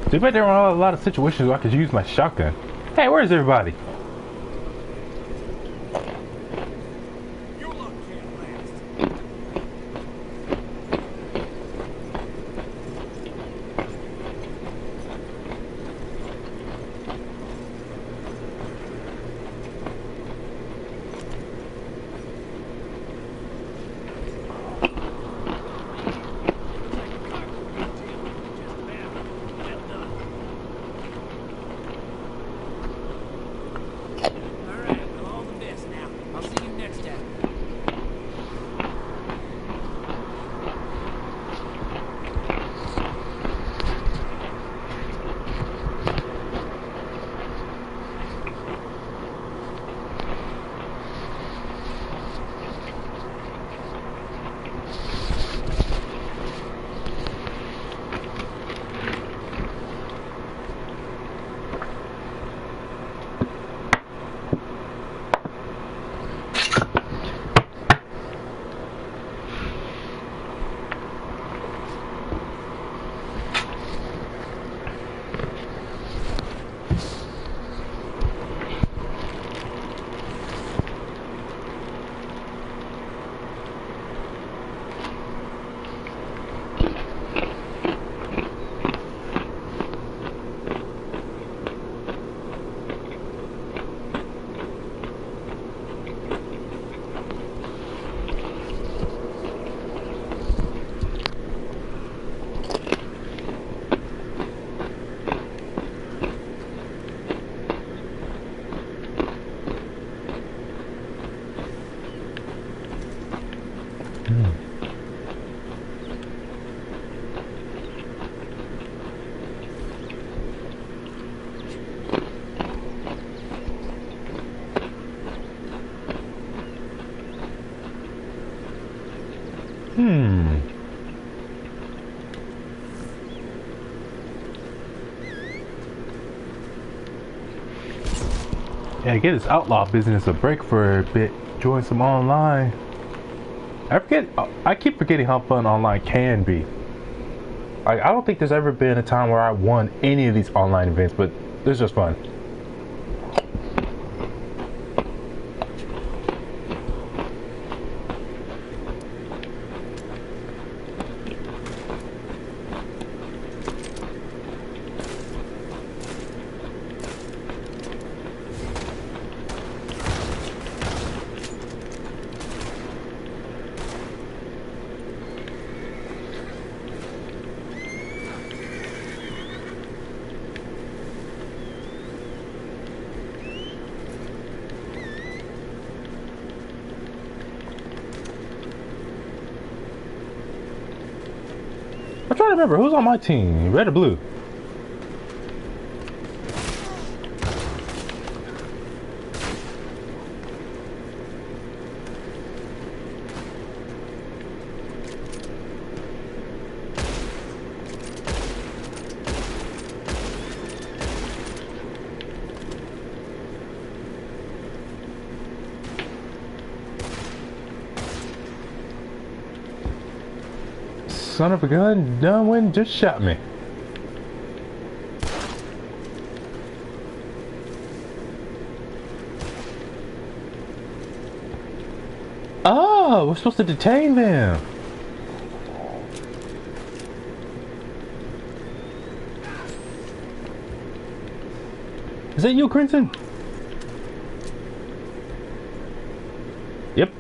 I bet there are a lot of situations where I could use my shotgun. Hey, where's everybody? Your luck can't last. Yeah, get this outlaw business a break for a bit. Join some online. I keep forgetting how fun online can be. I don't think there's ever been a time where I won any of these online events, but it's just fun. I'm trying to remember who's on my team, red or blue. Son of a gun, done when just shot me. Oh, we're supposed to detain them. Is that you, Crimson? Yep.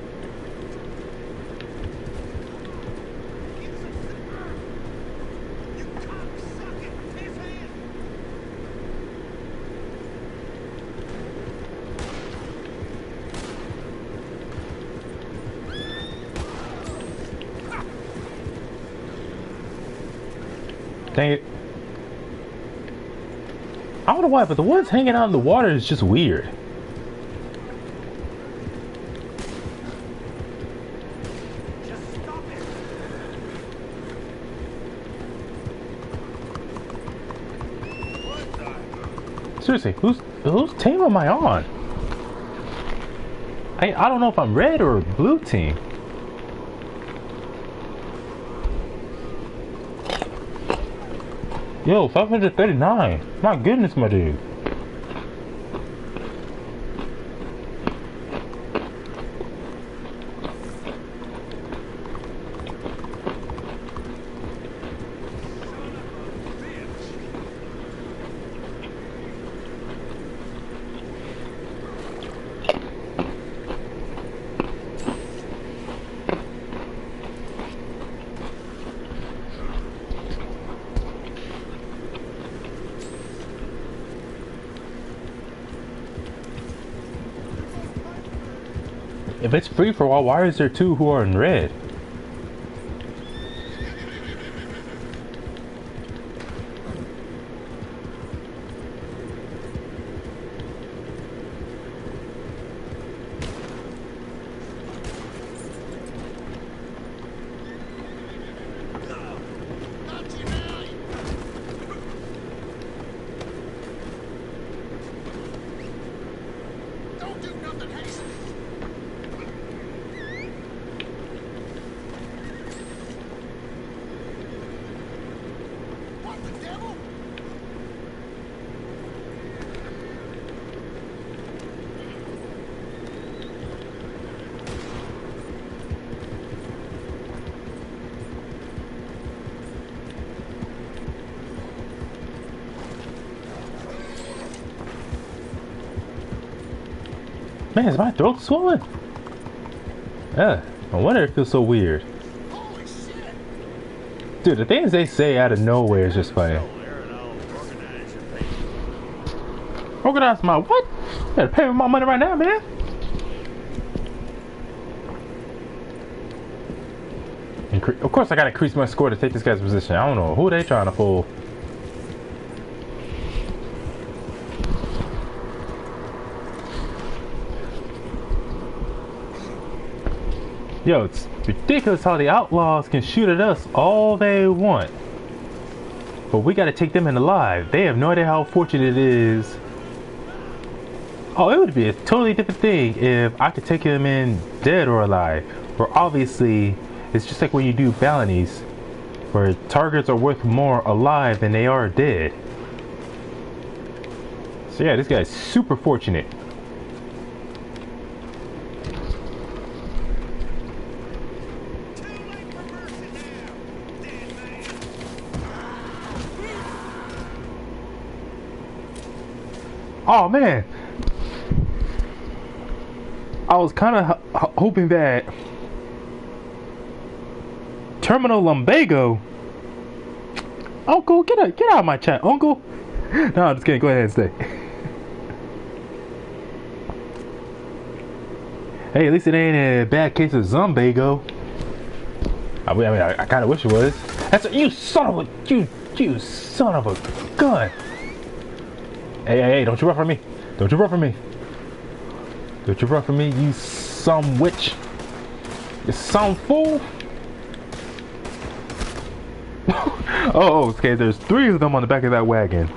Dang it. I don't know why, but the ones hanging out in the water is just weird. Just stop it. What the? Seriously, whose team am I on? I don't know if I'm red or blue team. Yo, 539. My goodness, my dude. If it's free for all, why is there two who are in red? Don't do nothing, Hasten. What the devil? Man, is my throat swollen? No wonder it feels so weird. Holy shit! Dude, the things they say out of nowhere is just funny. Organize my what? You better pay me my money right now, man. Of course I gotta increase my score to take this guy's position. I don't know who they trying to fool. Yo, it's ridiculous how the outlaws can shoot at us all they want. But we gotta take them in alive. They have no idea how fortunate it is Oh, it would be a totally different thing if I could take him in dead or alive. Where obviously, it's just like when you do bounties, where targets are worth more alive than they are dead. So yeah, this guy's super fortunate. Too late for mercy now, dead man. Oh man, I was kind of hoping that Terminal Lumbago. Uncle, get out of my chat, Uncle. No, I'm just kidding. Go ahead and stay. Hey, at least it ain't a bad case of Zumbago. I kind of wish it was. That's you son of a you son of a gun. Hey, don't you run from me. Don't you run from me. Don't you run from me, you some witch. You some fool. Oh, okay, there's 3 of them on the back of that wagon.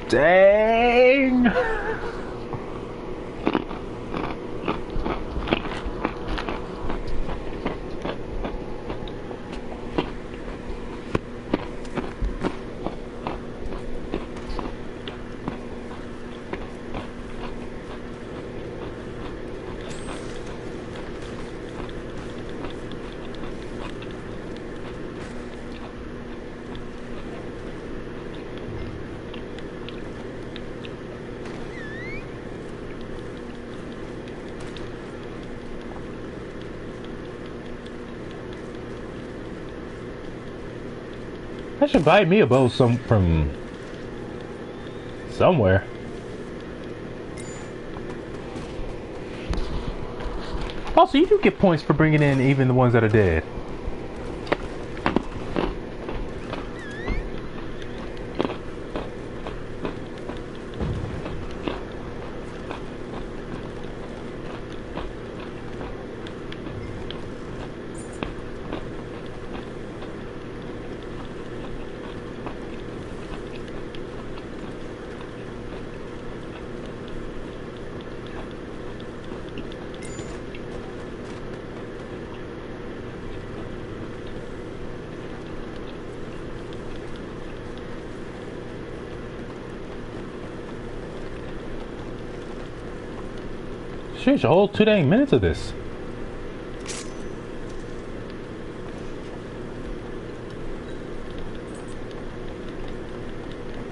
Dang. I should buy me a bow from somewhere. Also, you do get points for bringing in even the ones that are dead. Sheesh, a whole 2 dang minutes of this.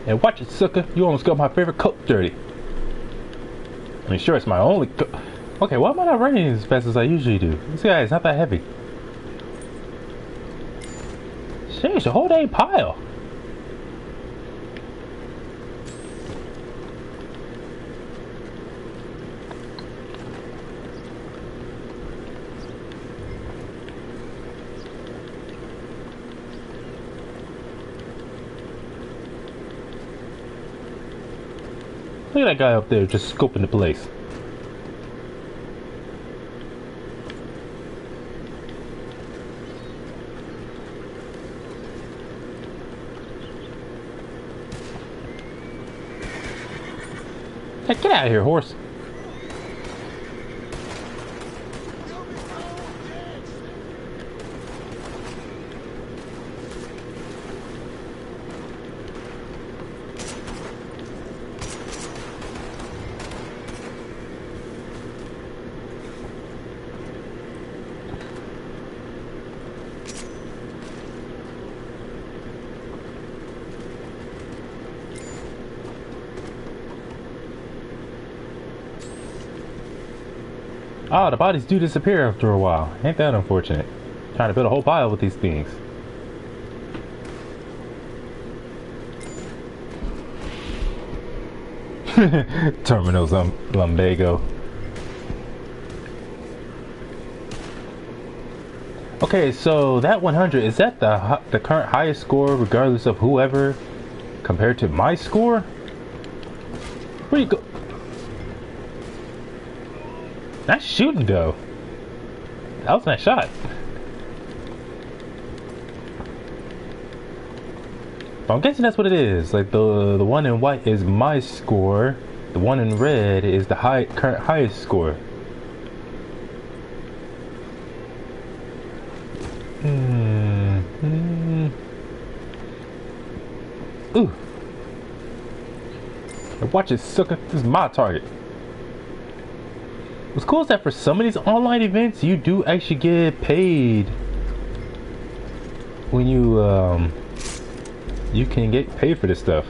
And watch it, sucker. You almost got my favorite coat dirty. I mean, sure, it's my only coat. Okay, why am I not running as fast as I usually do? This guy is not that heavy. Sheesh, a whole dang pile. Look at that guy up there just scoping the place. Hey, get out of here, horse. Oh, the bodies do disappear after a while. Ain't that unfortunate? Trying to build a whole pile with these things. Terminals Lumbago. Okay, so that 100, is that the current highest score regardless of whoever compared to my score? Where you go? Nice shooting though. That was a nice shot. I'm guessing that's what it is. Like the one in white is my score. The one in red is the current highest score. Ooh. Watch it, sucker. This is my target. What's cool is that for some of these online events, you do actually get paid when you can get paid for this stuff.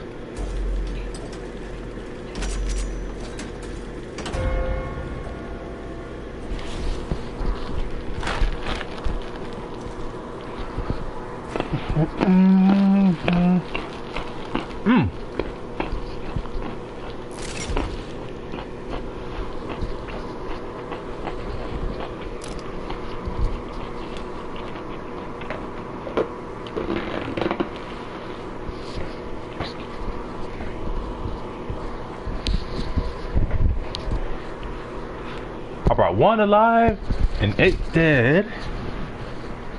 I brought 1 alive and 8 dead.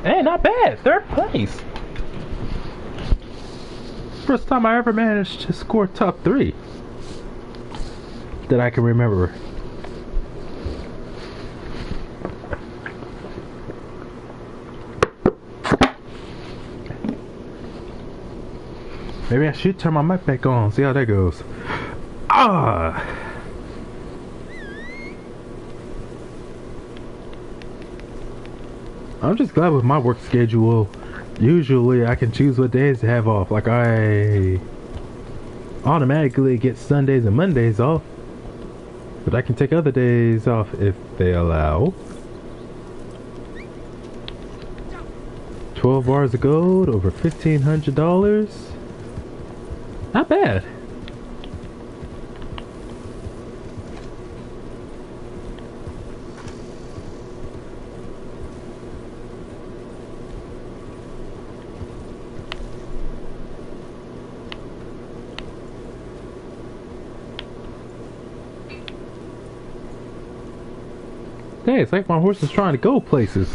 Hey, not bad. 3rd place. First time I ever managed to score top 3 that I can remember. Maybe I should turn my mic back on, see how that goes. Ah! I'm just glad with my work schedule, usually I can choose what days to have off. Like I automatically get Sundays and Mondays off, but I can take other days off if they allow. 12 bars of gold, over $1,500. Not bad. Hey, it's like my horse is trying to go places.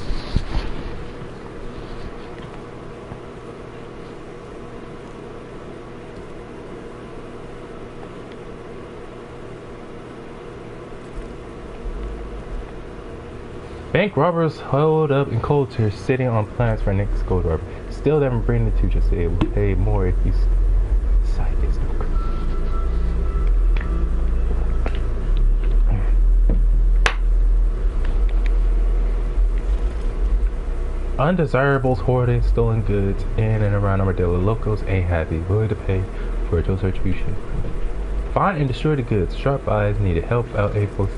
Bank robbers hold up in cold tears, sitting on plans for next gold robber. Still never bring the two, just say it will pay more if you side this. Undesirables hoarding stolen goods in and around Armadillo. Locals ain't happy, willing to pay for a total retribution. Find and destroy the goods. Sharp eyes needed. Help out aid forces.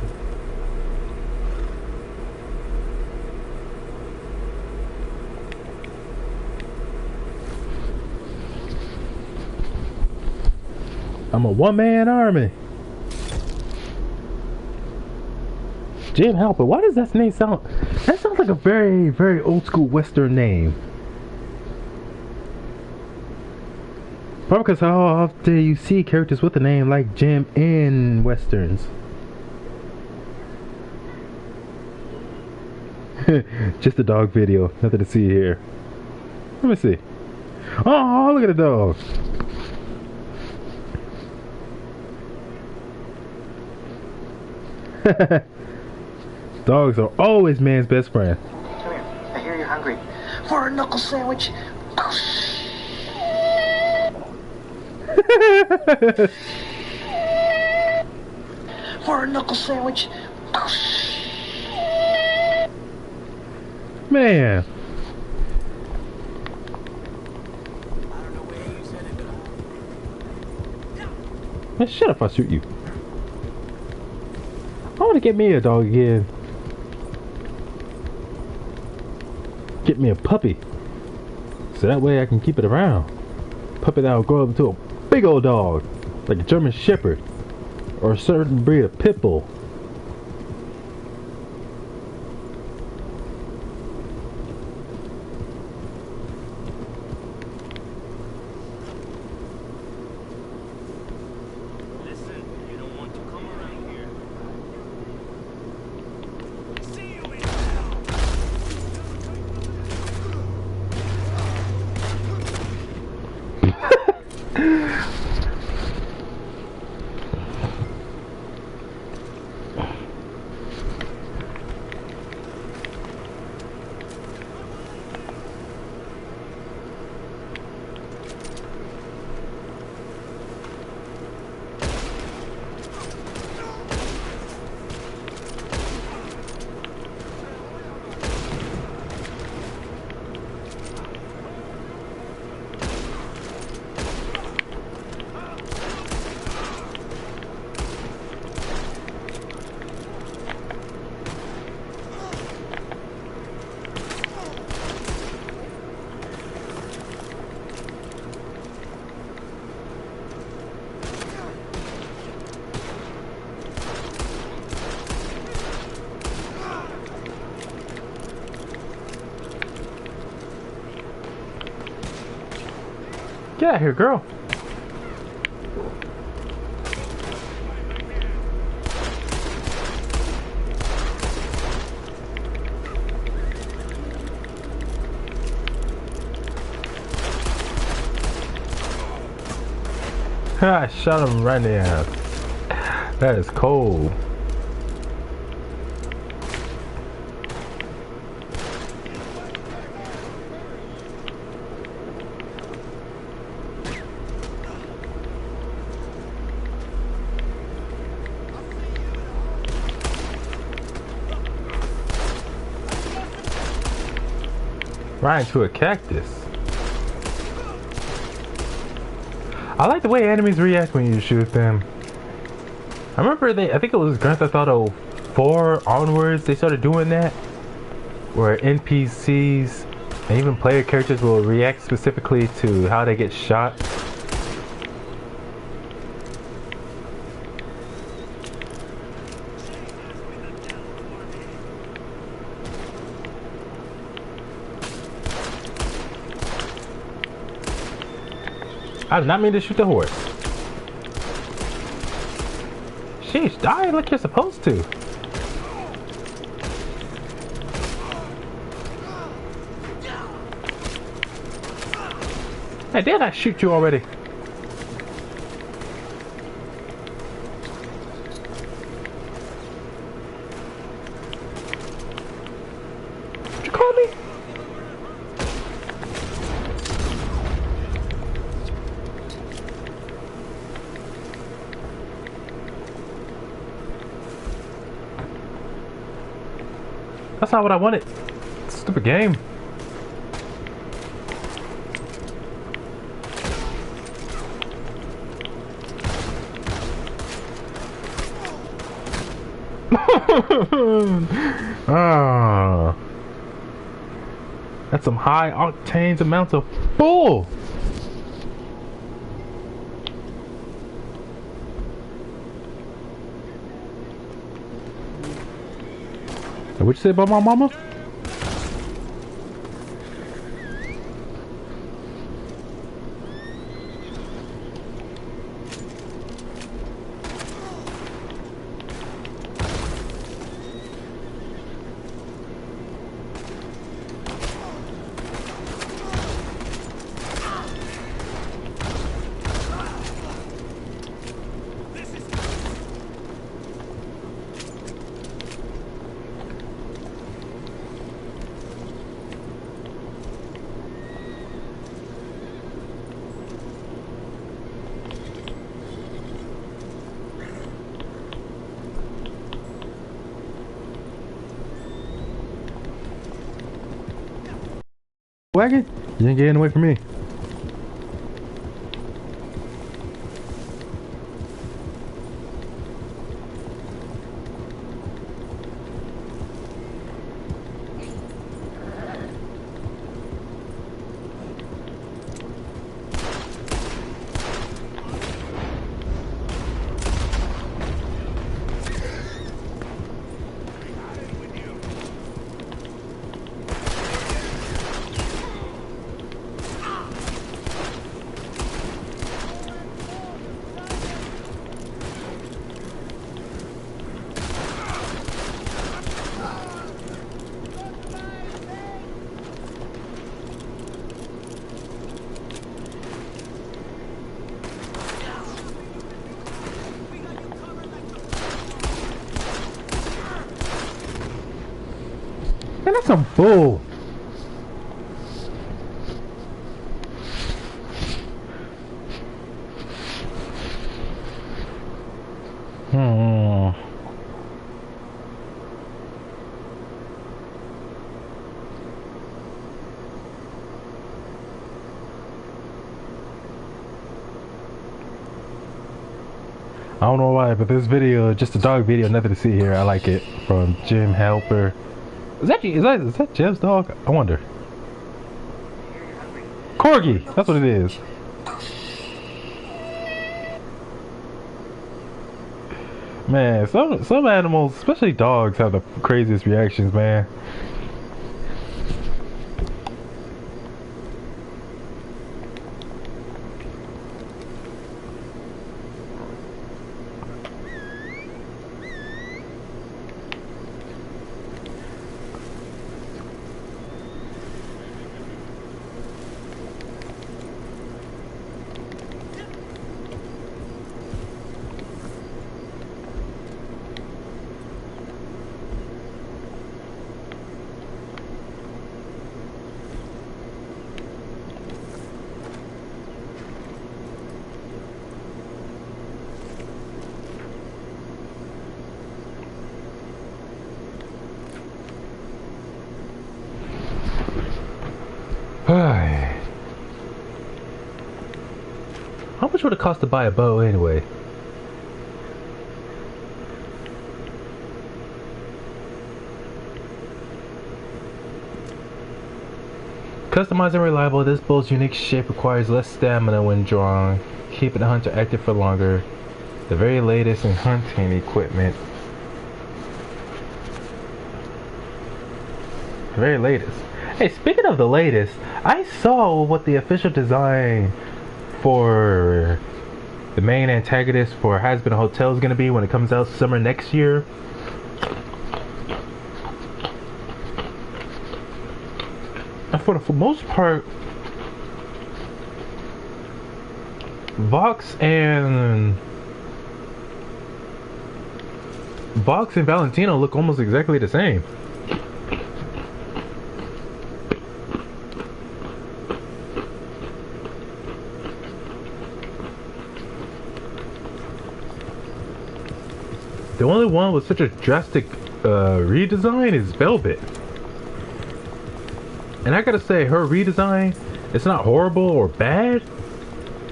I'm a one-man army. Jim Halper. Why does that name sound? That sounds like a very, very old school Western name. Probably because how often you see characters with a name like Jim in Westerns. Just a dog video. Nothing to see here. Let me see. Oh, look at the dog. Dogs are always man's best friend. Come here. I hear you're hungry. For a knuckle sandwich. For a knuckle sandwich. Man. Man, shut up if I shoot you. I want to get me a dog again. Get me a puppy. So that way I can keep it around. Puppy that will grow up into a big old dog. Like a German Shepherd. Or a certain breed of pit bull. Get out of here, girl. I shot him right in the ass. That is cold. Right into a cactus. I like the way enemies react when you shoot them. I remember I think it was Grand Theft Auto 4 onwards, they started doing that. Where NPCs and even player characters will react specifically to how they get shot. I did not mean to shoot the horse. Sheesh, die like you're supposed to. Hey, did I shoot you already? Did you call me? That's not what I wanted. Stupid game. Ah, that's some high octane amounts of bull. What'd you say about my mama? Wagon? You ain't getting away from me. Man, that's some bull. I don't know why, but this video, just a dog video, nothing to see here. I like it. From Jim Helper. Is that Jim's dog? I wonder. Corgi! That's what it is. Man, some animals, especially dogs, have the craziest reactions, man. much would it cost to buy a bow anyway? Customized and reliable, this bow's unique shape requires less stamina when drawn, keeping the hunter active for longer. The very latest in hunting equipment. The very latest. Hey, speaking of the latest, I saw what the official design for the main antagonist for Has Been a Hotel is going to be when it comes out summer next year. And for the most part, Vox and Valentino look almost exactly the same. The only one with such a drastic redesign is Velvet. And I gotta say, her redesign, it's not horrible or bad.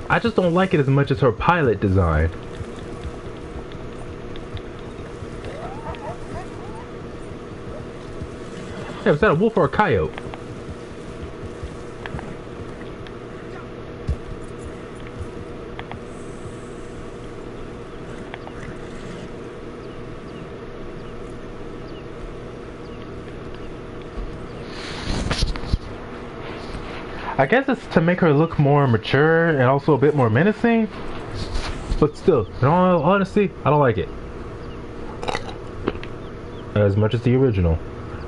I just don't like it as much as her pilot design. Hey, was that a wolf or a coyote? I guess it's to make her look more mature and also a bit more menacing. But still, in all honesty, I don't like it as much as the original.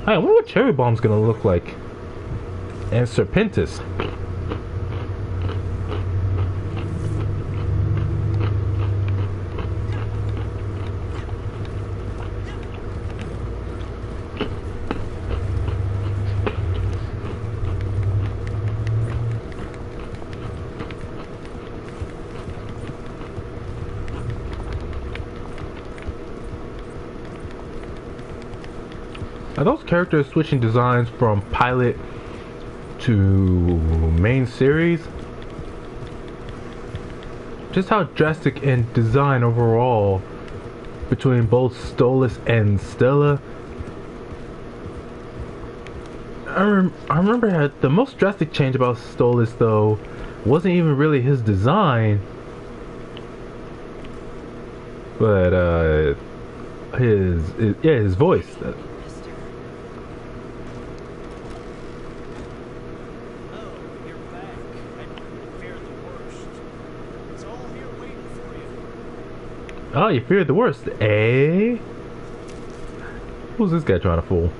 I wonder what Cherry Bomb's gonna look like. And Serpentis. Are those characters switching designs from pilot to main series? Just how drastic in design overall between both Stolas and Stella. I remember the most drastic change about Stolas though wasn't even really his design, but his voice. Oh, you feared the worst, eh? Who's this guy trying to fool?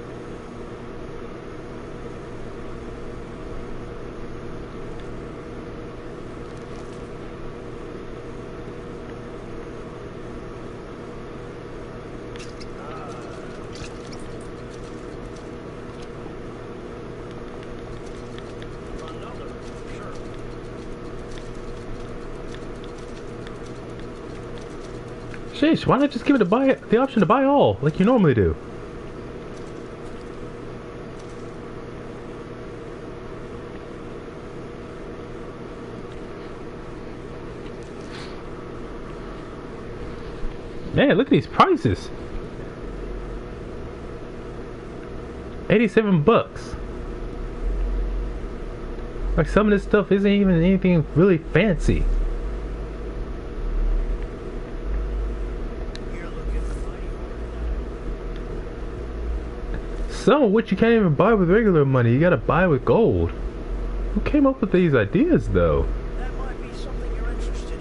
Sheesh, why not just give it the option to buy all, like you normally do? Man, look at these prices. 87 bucks. Like some of this stuff isn't even anything really fancy. Some of which you can't even buy with regular money. You gotta buy with gold. Who came up with these ideas, though? That might be something you're interested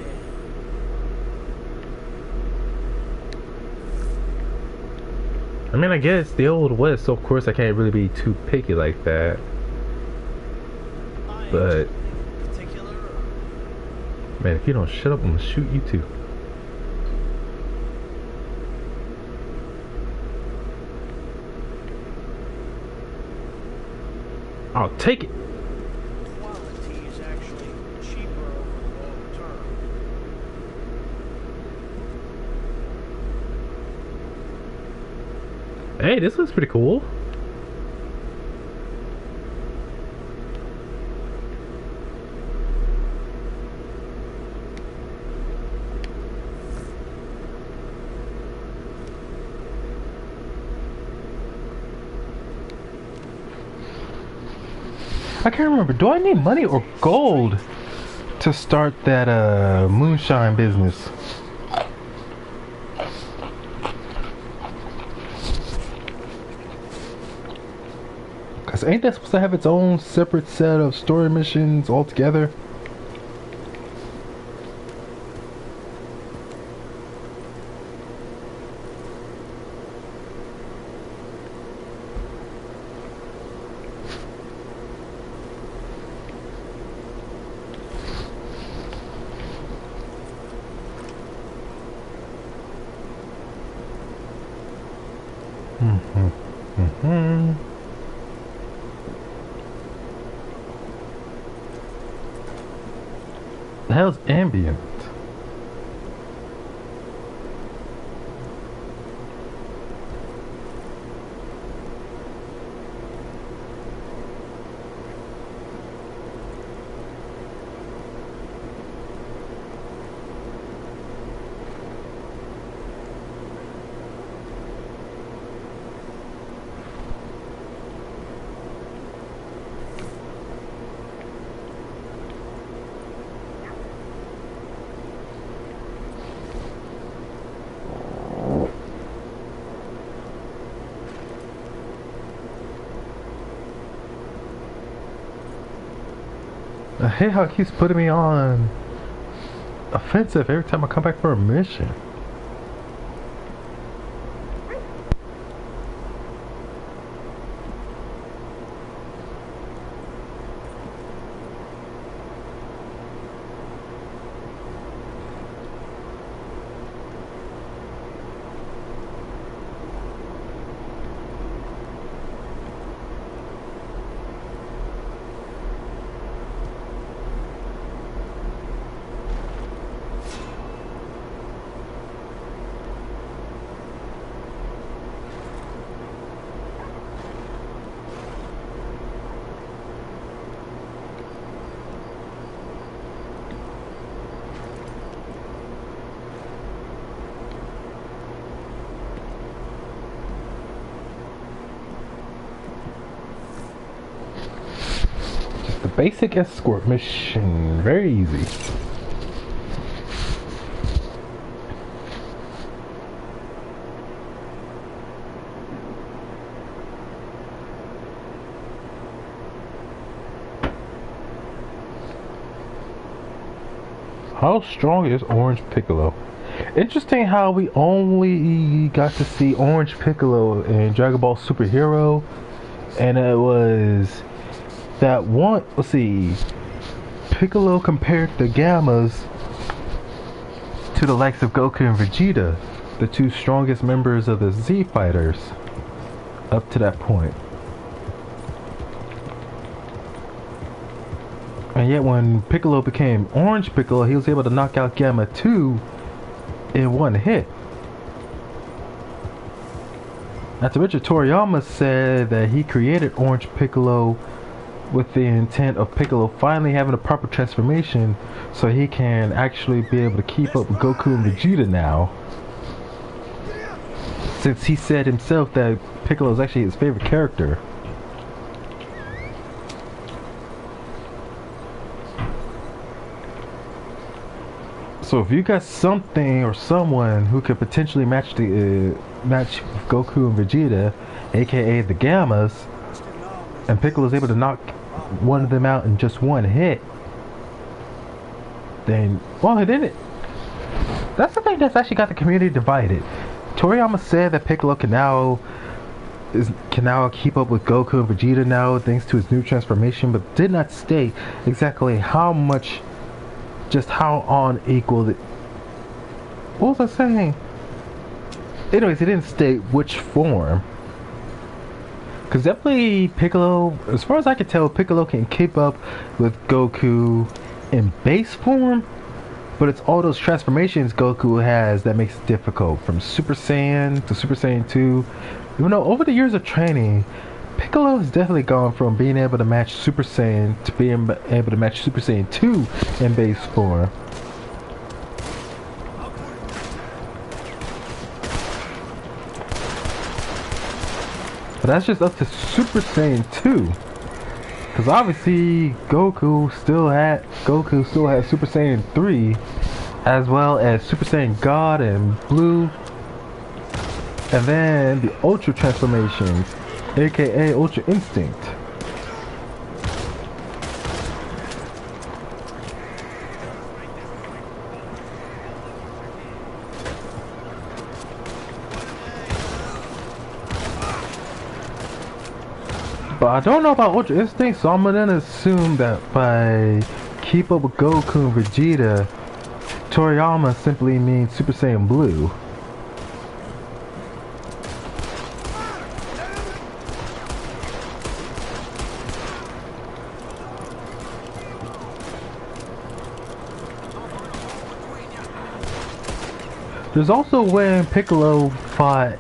in. I mean, I guess the old West, so of course I can't really be too picky like that. But man, if you don't shut up, I'm gonna shoot you too. I'll take it. Quality is actually cheaper over the long term. Hey, this looks pretty cool. I can't remember. Do I need money or gold to start that moonshine business? Cause ain't that supposed to have its own separate set of story missions altogether? The hell's ambient? I hate how it keeps putting me on offensive every time I come back for a mission. Basic escort mission, very easy. How strong is Orange Piccolo? Interesting how we only got to see Orange Piccolo in Dragon Ball Super Hero, and it was that one, let's see, Piccolo compared the Gammas to the likes of Goku and Vegeta, the two strongest members of the Z Fighters up to that point. And yet when Piccolo became Orange Piccolo, he was able to knock out Gamma 2 in one hit. Not to mention, Toriyama said that he created Orange Piccolo with the intent of Piccolo finally having a proper transformation so he can actually be able to keep up with Goku and Vegeta now. Since he said himself that Piccolo is actually his favorite character. So if you got something or someone who could potentially match the match Goku and Vegeta, aka the Gammas, and Piccolo is able to knock one of them out in just one hit, then, well, he didn't. That's the thing that's actually got the community divided. Toriyama said that Piccolo can now keep up with Goku and Vegeta now thanks to his new transformation, but did not state exactly how much, just how unequal it. What was I saying? Anyways, he didn't state which form. Because definitely Piccolo, as far as I can tell, Piccolo can keep up with Goku in base form, but it's all those transformations Goku has that makes it difficult. From Super Saiyan to Super Saiyan 2. Even though over the years of training, Piccolo has definitely gone from being able to match Super Saiyan to being able to match Super Saiyan 2 in base form. But that's just up to Super Saiyan 2. Because obviously Goku still had Super Saiyan 3, as well as Super Saiyan God and Blue, and then the Ultra transformations, aka Ultra Instinct. But I don't know about Ultra Instinct, so I'm gonna assume that by keep up with Goku and Vegeta, Toriyama simply means Super Saiyan Blue. There's also when Piccolo fought,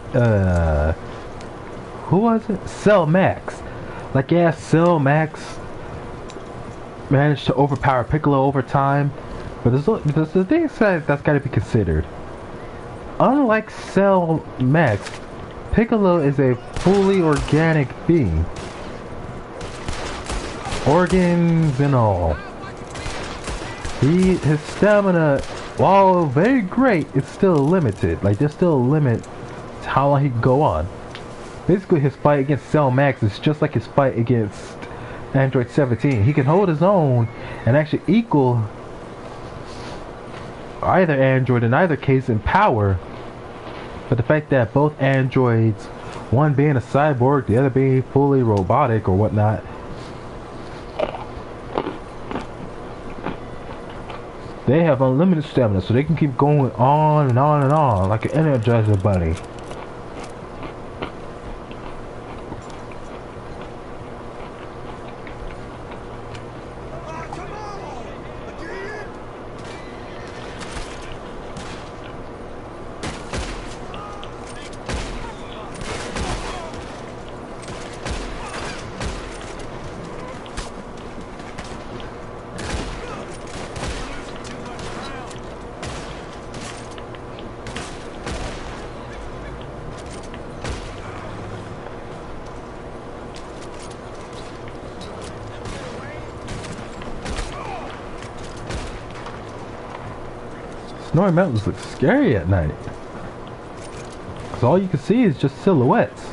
who was it? Cell Max. Like, yeah, Cell Max managed to overpower Piccolo over time, but there's the thing that's got to be considered. Unlike Cell Max, Piccolo is a fully organic being. Organs and all. His stamina, while very great, it's still limited. Like, there's still a limit to how long he can go on. Basically, his fight against Cell Max is just like his fight against Android 17. He can hold his own and actually equal either android in either case in power. But the fact that both androids, one being a cyborg, the other being fully robotic or whatnot, they have unlimited stamina, so they can keep going on and on and on like an Energizer bunny. Snowy Mountains look scary at night, because all you can see is just silhouettes.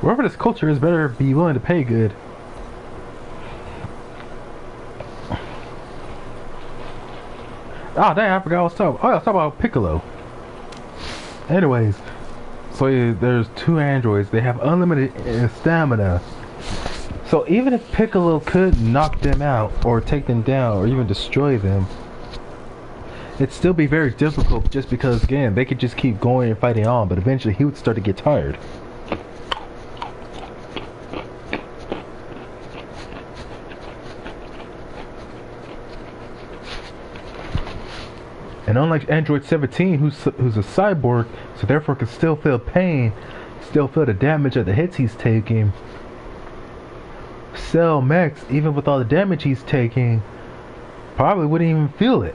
Whoever this culture is better be willing to pay good. Ah, dang, I forgot what I was talking about. Oh, I was talking about Piccolo. Anyways, so there's two androids. They have unlimited stamina. So even if Piccolo could knock them out, or take them down, or even destroy them, it'd still be very difficult just because, again, they could just keep going and fighting on, but eventually he would start to get tired. And unlike Android 17, who's a cyborg, so therefore can still feel pain, still feel the damage of the hits he's taking, Cell Max, even with all the damage he's taking, probably wouldn't even feel it.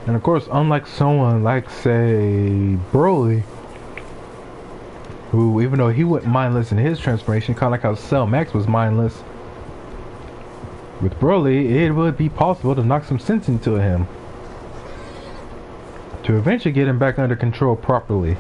And of course, unlike someone like, say, Broly, who, even though he went mindless in his transformation, kind of like how Cell Max was mindless, with Broly, it would be possible to knock some sense into him to eventually get him back under control properly.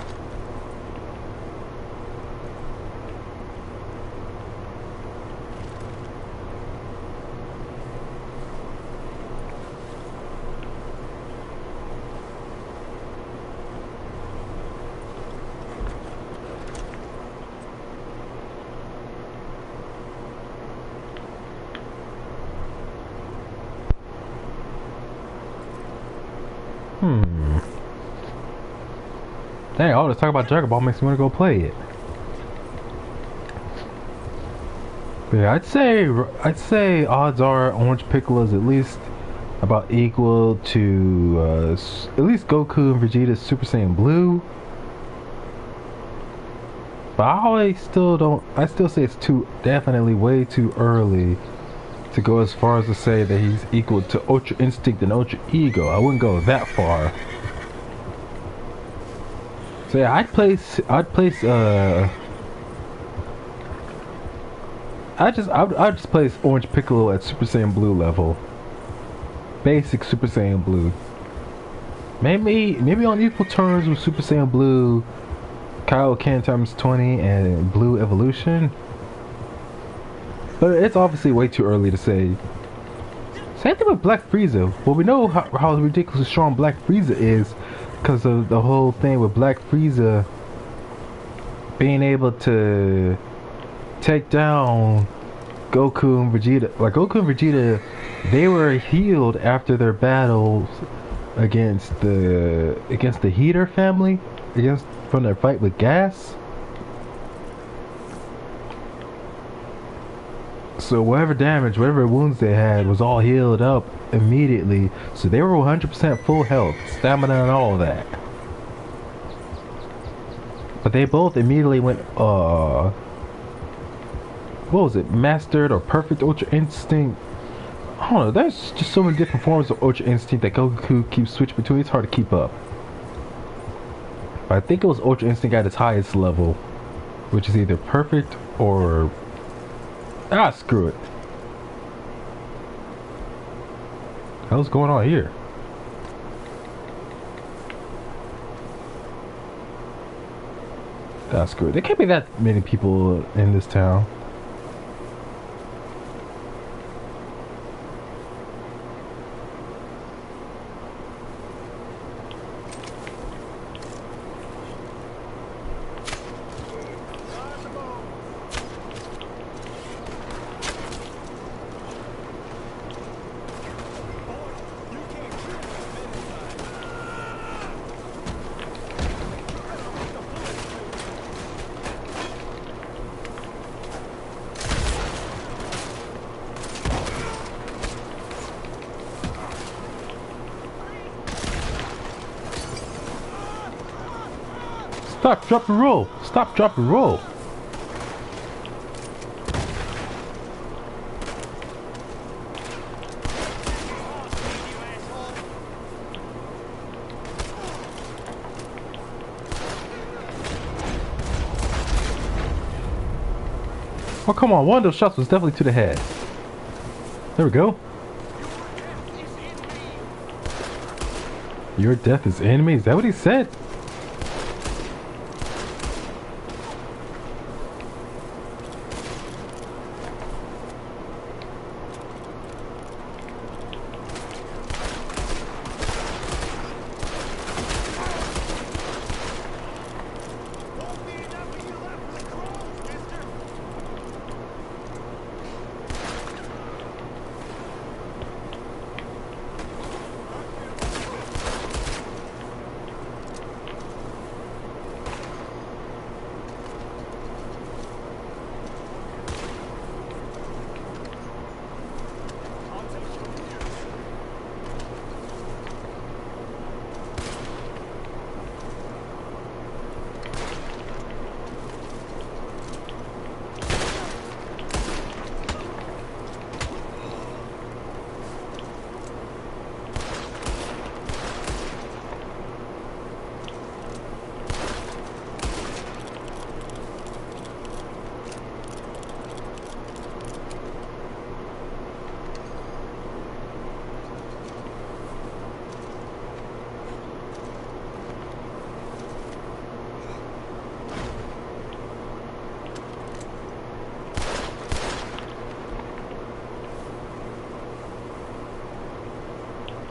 Dang, all this talk about Dragon Ball makes me want to go play it. But yeah, I'd say odds are Orange Piccolo is at least about equal to at least Goku and Vegeta's Super Saiyan Blue. But I still say it's definitely way too early to go as far as to say that he's equal to Ultra Instinct and Ultra Ego. I wouldn't go that far. So yeah, I'd place place Orange Piccolo at Super Saiyan Blue level. Basic Super Saiyan Blue. Maybe on equal terms with Super Saiyan Blue, Kaioken times 20 and Blue Evolution. But it's obviously way too early to say. Same thing with Black Frieza. Well, we know how ridiculously strong Black Frieza is because of the whole thing with Black Frieza being able to take down Goku and Vegeta. Like, Goku and Vegeta, they were healed after their battles against the Heater family, from their fight with Gas. So whatever damage, whatever wounds they had was all healed up immediately. So they were 100% full health, stamina and all of that. But they both immediately went, what was it? Mastered or Perfect Ultra Instinct. I don't know, there's just so many different forms of Ultra Instinct that Goku keeps switching between. It's hard to keep up. But I think it was Ultra Instinct at its highest level, which is either Perfect or... screw it. Hell's going on here? Screw it. There can't be that many people in this town. Stop, drop, and roll. Stop, drop, and roll. Oh, come on. One of those shots was definitely to the head. There we go. Your death is enemy? Is that what he said?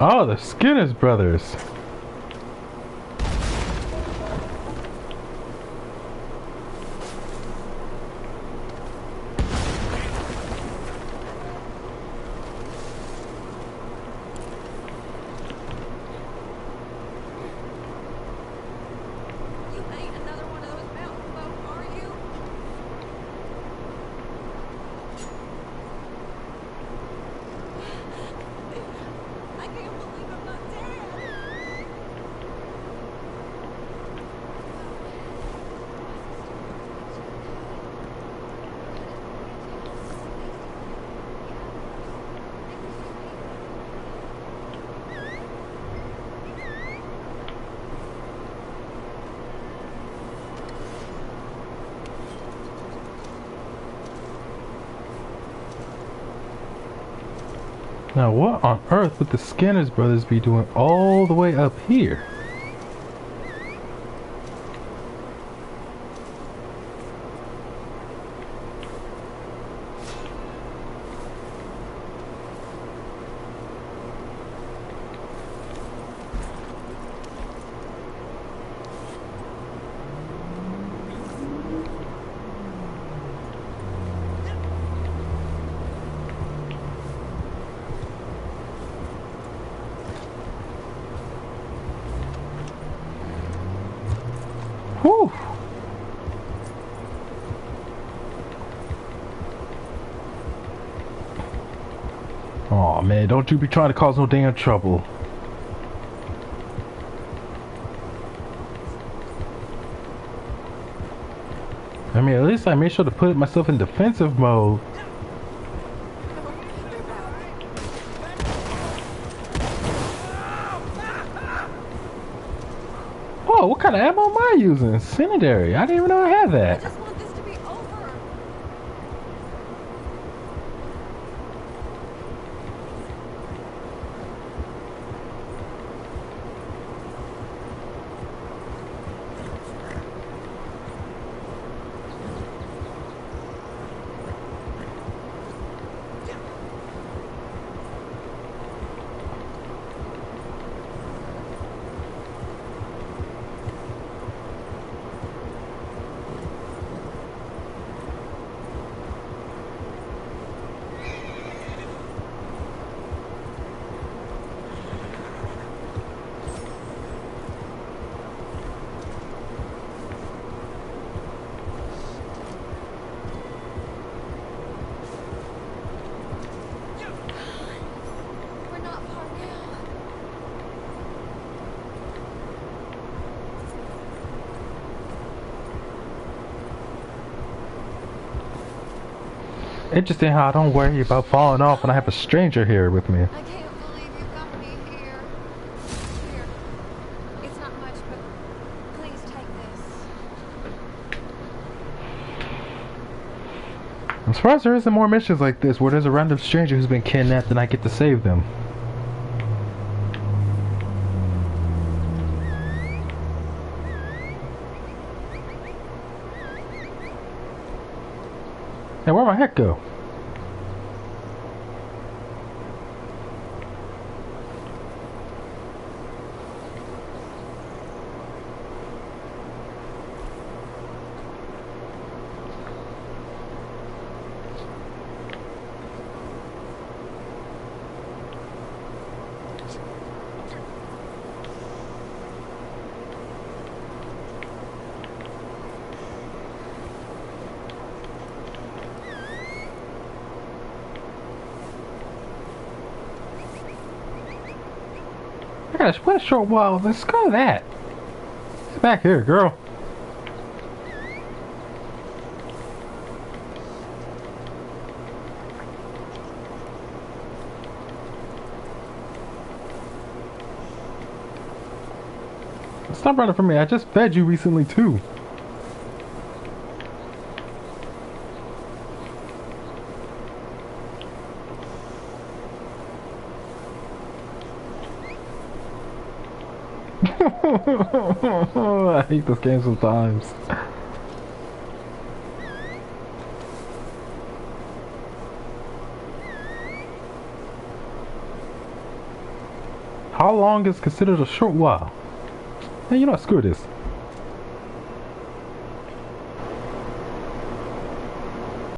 Oh, the Skinner's brothers. You ain't another one of those mountain folk, are you? I can't believe I'm not dead. Now, what on earth would the Skinner's brothers be doing all the way up here? Whew. Oh man, don't you be trying to cause no damn trouble. I mean, at least I made sure to put myself in defensive mode. Oh, what kind of ammo am I using? Incendiary. I didn't even know I had I that. just want this to be over. We're not far now. Interesting how I don't worry about falling off when I have a stranger here with me. I can't believe you got me here. Here. It's not much, but please take this. I'm surprised there isn't more missions like this where there's a random stranger who's been kidnapped and I get to save them. Hey, where'd my heck go? I gotta split a short while. Let's go to that. Get back here, girl. Stop running from me. I just fed you recently too. I hate this game sometimes. How long is considered a short while? Hey, you know what? Screw this.